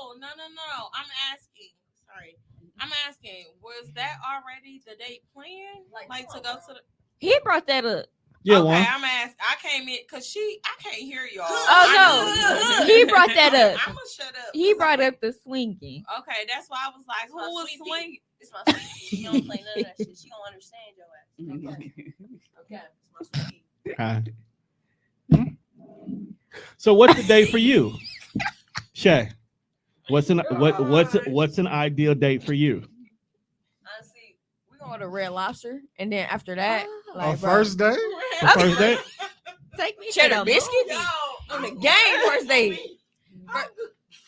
I'm asking. Sorry. I'm asking. Was that already the date plan? Like to go to the. He brought that up. Yeah, okay, one. I'm asking. I came in because I can't hear y'all. Oh, no. He brought that up. I'm gonna shut up. He brought up the swinging. Okay, that's why I was like, who my was sweet swinging? It's my sweet pea. She don't play none of that shit. She don't understand your ass. Okay, it's my sweet pea. Hi. So what's the day for you, Shay? What's an ideal date for you? Honestly, we're going to Red Lobster, and then after that, On Like, bro, first day? The first date? Take me to cheddar the biscuits No, on the game first date. I-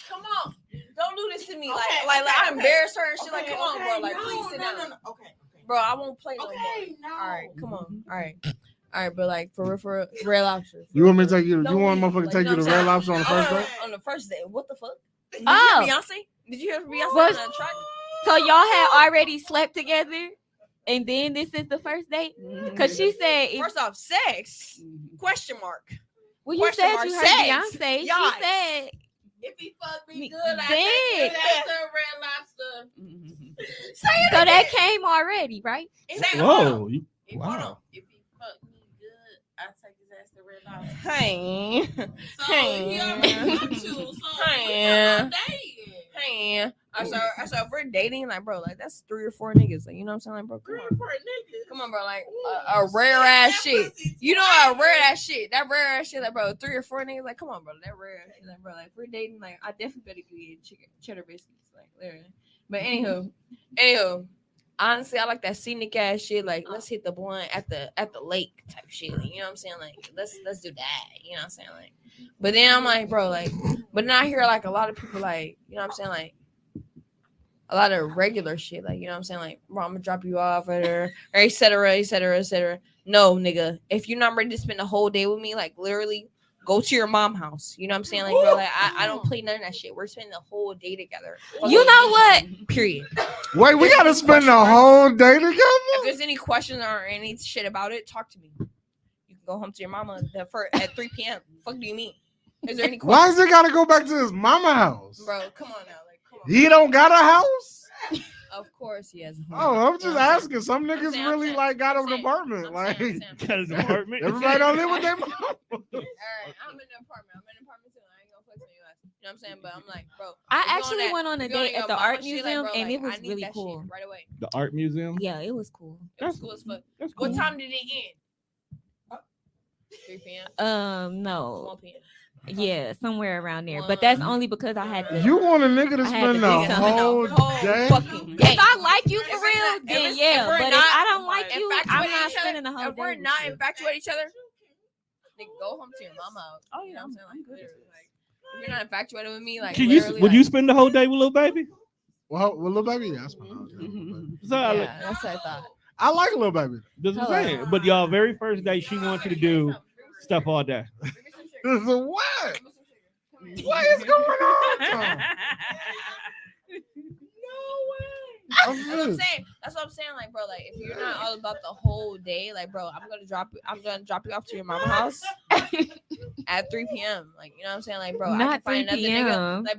Come on, don't do this to me. Like, Okay, like, okay, I okay. embarrass her and shit. Like, Okay, come on, bro. okay, Like, no, please sit down. no. Okay, Bro, I won't play no more. okay, no. All right, come on. All right, but like for Red Lobster. You want me to take you? No You want way. motherfucker Like, take you you know to what Red I'm Lobster on the first saying? date? On the first date, what the fuck? Did Oh. you hear Beyonce? Did you hear Beyonce Was- on the track? So y'all had already slept together, and then this is the first date? Because she said, if, First off, sex? Question mark. well, you question said mark you heard sex. Beyonce. Yikes. She said, If he fuck me Me- good, I Dead. take his ass to a Red Lobster. so that came already, right? Whoa. You, If, hold on. wow. If he fuck me good, I take his ass to Red Lobster. Hey, So he already fucked you. So Hey. we dating. hey. I saw if we're dating, like, bro, like that's 3 or 4 niggas. Like, you know what I'm saying? Like, bro, come on. For a nigga. Come on, bro. Like a rare ass shit. You know how rare that shit. That rare ass shit, like, bro, 3 or 4 niggas. Like, come on, bro. That rare ass shit, like, bro. Like, if we're dating, like, I definitely better be eating cheddar biscuits, like, literally. But anywho, honestly, I like that scenic ass shit. Like, let's hit the blunt at the lake type shit. Like, you know what I'm saying? Like, let's do that. You know what I'm saying? Like, but then I'm like, bro, like, but then I hear like a lot of people, like, you know what I'm saying? Like, a lot of regular shit, like, you know what I'm saying? Like, bro, I'm gonna drop you off or et cetera, et cetera, et cetera. No, nigga. If you're not ready to spend the whole day with me, like, literally go to your mom's house. You know what I'm saying? Like, bro, like, I don't play none of that shit. We're spending the whole day together. You know what? Period. Wait, we There's gotta any spend question the marks? whole day If together? there's any questions or any shit about it, talk to me. You can go home to your mama at 3 p.m. Fuck do you mean? Is there any Why questions? is it gotta go back to his mama house? Bro, come on now. Like, come on. He don't got a house? Of course he has a home. Oh, I'm just Yeah, asking. Some niggas saying, really saying, like got I'm an saying, apartment. I'm Like saying. Got his apartment. everybody don't live with their mama. All right, I'm in an apartment. Too. I ain't gonna flex on you guys. You know what I'm saying? But I'm like, bro. I if you on actually that- went on a if you on date your at the mama art shit, like, museum, bro, and like, it was I need really that shit cool. right away. The art museum. Yeah, it was cool. It was cool as fuck. That's cool. What time did it end? 3 p.m. 1 No, p.m. yeah, somewhere around there. But One. that's only because I had to. You want a nigga to I had to spend do the something. whole day? fucking If day. I like you for If real, it's- then if yeah. we're But if not I don't like you, I'm infatuated not each other, spending the whole if day. we're with not you. infatuated each other, then go home to your mama. Oh, You yeah, know what I'm saying? I'm Like, good. literally, like, if you're not infatuated with me, like, Can you? literally, Would you like, spend the whole day with little baby? Well, little baby, yeah, I spend the whole day with Lil Baby. So I, yeah, that's what I thought. I like little baby. that's what I'm Hello. saying. But y'all very first day, she wants you to do stuff all day. So what? What is going on? Tom? I'm That's what I'm good. saying. That's what I'm saying. Like, bro, like, if you're not all about the whole day, like, bro, I'm gonna drop you off to your mama's house at 3 p.m. Like, you know what I'm saying? Like, bro, I Not can find 3 another nigga. p.m. Like,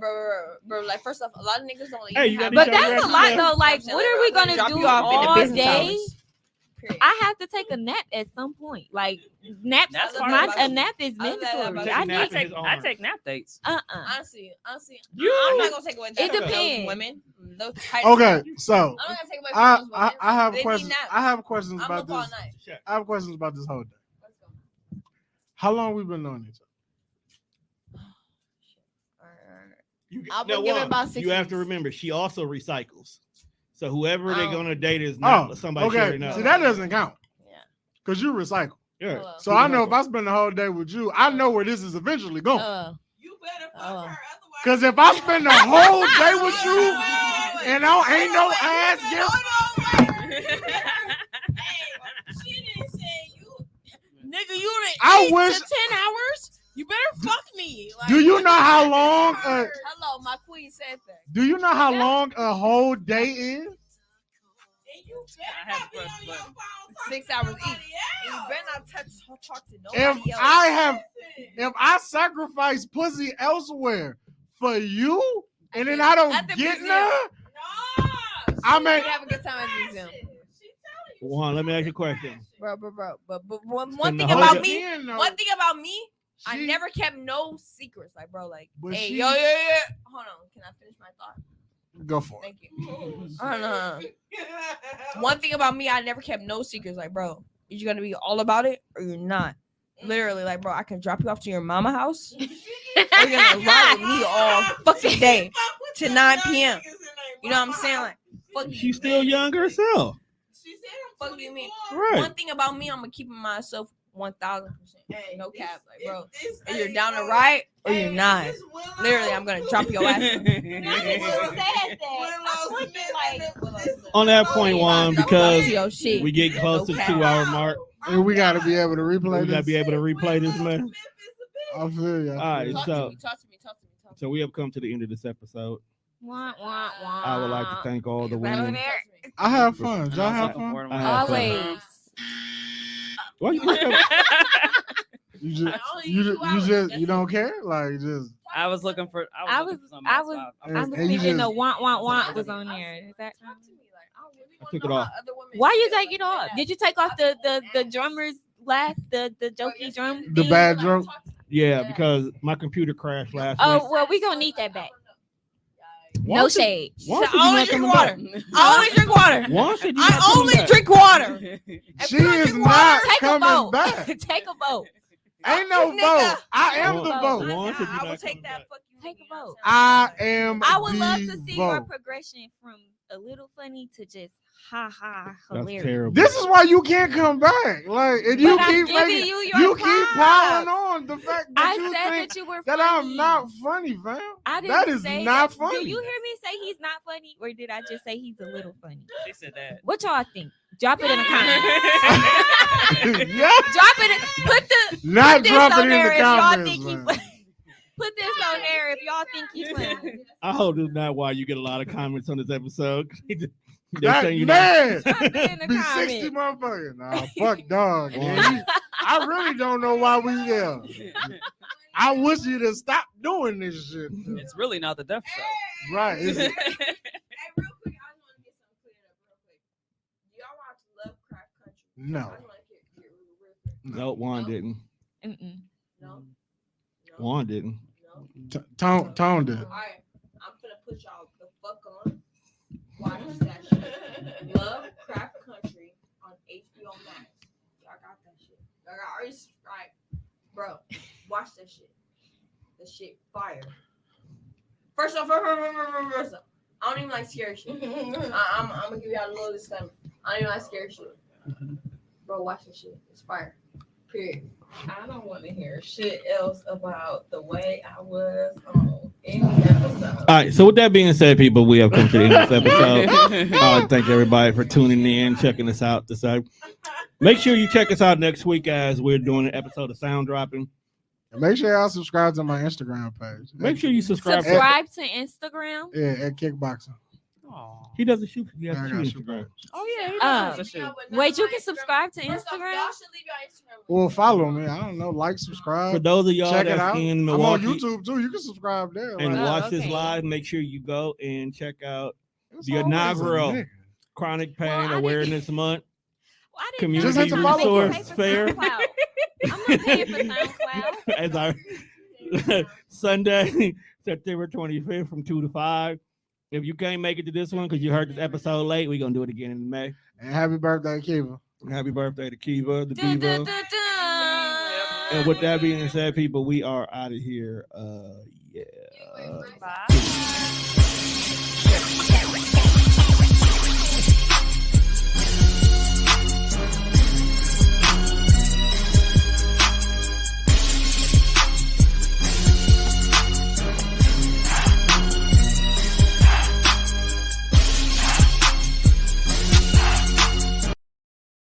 bro, like, first off, a lot of niggas don't. Hey, even you have- gotta But that's a lot though. Like, I'm what saying, are we I'm gonna drop do you off in the all business day? hours. Period. I have to take a nap at some point. Like naps, That's fine. a nap is I love that mandatory. about you. I Nap need in his I arm. take nap dates. Honestly, You- I'm not gonna take away that It from those depends. women. Those types Okay, so I'm not gonna take away from I those women. have They need questions. naps. I have questions I'm about up all this. night. I have questions about this whole day. Let's go. How long we been knowing each other? All right. You, I've been giving about 6 You have to weeks. remember, she also recycles. So whoever they're Oh. gonna date is not somebody she okay. already knows. See, that doesn't count Yeah. because you recycle. Yeah. Hello. So I know if I spend the whole day with you, I know where this is eventually going. You better fuck Oh. her, otherwise. Because if I spend the whole day with you and ain't no ass gift, She didn't say you, nigga. You didn't. I 8 wish- to 10 hours. You better fuck me. Like, do you know how long? Hello, my queen said that. Do you know how long a whole day is? And you I better have not be on questions, your but- phone talking 6 to hours somebody each. And you else. better not talk to If nobody else. I have, Listen. if I sacrifice pussy elsewhere for you, and then I don't At the get museum. none, No, I she mean- ain't have a good time at the that museum. shit. She telling you Juan, she let me ask you a ain't question. that shit. Bro. But one Spend the thing whole about day- me, Again, though, one thing about me, I she- never kept no secrets. Like, bro, like, But hey, she- yo. Hold on, can I finish my thought? Go for it. Thank you. I don't know. One thing about me, I never kept no secrets. Like, bro, is you gonna be all about it or you're not? Literally, like, bro, I can drop you off to your mama house. Or you're gonna ride with me all fucking day to 9 p.m. You know what I'm saying? Like, fuck you. She's still young herself. She said I'm fuck do you mean? Right. One thing about me, I'm gonna keep myself 1000%. No cap, like bro. If you're down to ride or you're not, literally, I'm gonna drop your ass. On that point, Juan, because Your shit. we get close to the 2 hour mark, And we gotta be able to we replay gotta this. be able to replay this, man. I feel you. All right, Talk so to me. Talk to me. Talk to me. Talk to so we have come to the end of this episode. Wah, wah, wah. I would like to thank all the women. me. I have fun. Did y'all have fun? I have fun. Always. Why you look at You just, Only you, 2 you hours, just, that's you don't care? Like, just, I was looking for. I was And you thinking the just- want was on there. Is that Talk to me. Like, I really I wanna took it know how off. other women why you feel take it off? that. Did you take off the drummer's laugh, the jokey drum? The thing? bad joke? Yeah, because my computer crashed last week. Oh well, we gonna need that back. Juan No said- shade. Juan said I you only not drink coming back. water. I only drink water. Juan said you not I coming only back. drink water. She you don't is drink not Take a coming vote. back. Take a vote. Ain't no Nigga. vote. I am Juan- the vote. vote. Juan said you I not will coming take that. back. Fuck you. Take a vote. I am I would the love to see your vote. progression from a little funny to just ha ha That's hilarious. terrible. This is why you can't come back. Like, and you But I'm keep giving making, you you your keep props. piling on the fact that I you said think that you were that funny. I'm not funny, fam. I didn't That is say not that. funny. Did you hear me say he's not funny, or did I just say he's a little funny? She said that. What y'all think? Drop it in the comments. Yeah, Drop it. Put not this dropping on in there the if y'all comments, think he's man. funny. Put this on there if y'all think he's funny. I hope this is not why you get a lot of comments on this episode. They're That saying you man Drop it in the be 60 comments. motherfuckers. Nah, fuck dog. Man. I really don't know why we there. I wish you'd have stopped doing this shit. It's really not the death show. Right. It's- Hey, real quick, I just want to get something cleared up real quick. Do y'all watch Lovecraft Country? No. I just want to get real quick. No, Juan didn't. Mm-mm. No. Juan didn't. No. Tone did. All right, I'm gonna put y'all the fuck on. Watch that shit. Lovecraft Country on HBO Max. Y'all got that shit. Y'all got already subscribed, bro. Watch that shit. The shit fire. First off, I don't even like scary shit. I'm gonna give y'all a little disclaimer. I don't even like scary shit. Bro, watch that shit. It's fire. Period. I don't want to hear shit else about the way I was on any episode. All right. So with that being said, people, we have come to the end of this episode. I want to thank everybody for tuning in, checking us out. Make sure you check us out next week as we're doing an episode of Sound Dropping. And make sure y'all subscribe to my Instagram page. Make sure you subscribe. Subscribe to Instagram. Yeah, at Kickboxing. He doesn't shoot. He has I to got shoot you, Instagram. bro. Oh yeah. Wait, you can subscribe to First off, Instagram? y'all should leave your Instagram. Well, follow me. I don't know. Like, subscribe. For those of y'all Check it out. that's in I'm Milwaukee on YouTube too. You can subscribe there. and Like, watch Oh, this okay. live, make sure you go and check out it's the always a inaugural nigga. Chronic Pain Well, I didn't- Awareness Month. Well, I didn't Community know Just hit the that follow you Resource pay for Fair. SoundCloud. I'm not paying for SoundCloud. As our Sunday, September 25th from 2 to 5. If you can't make it to this one because you heard this episode late, we're going to do it again in May. And happy birthday, Kiva. Happy birthday to Kiva, the Dun, Diva. dun, dun, dun. And with that being said, people, we are out of here. Yeah. Bye.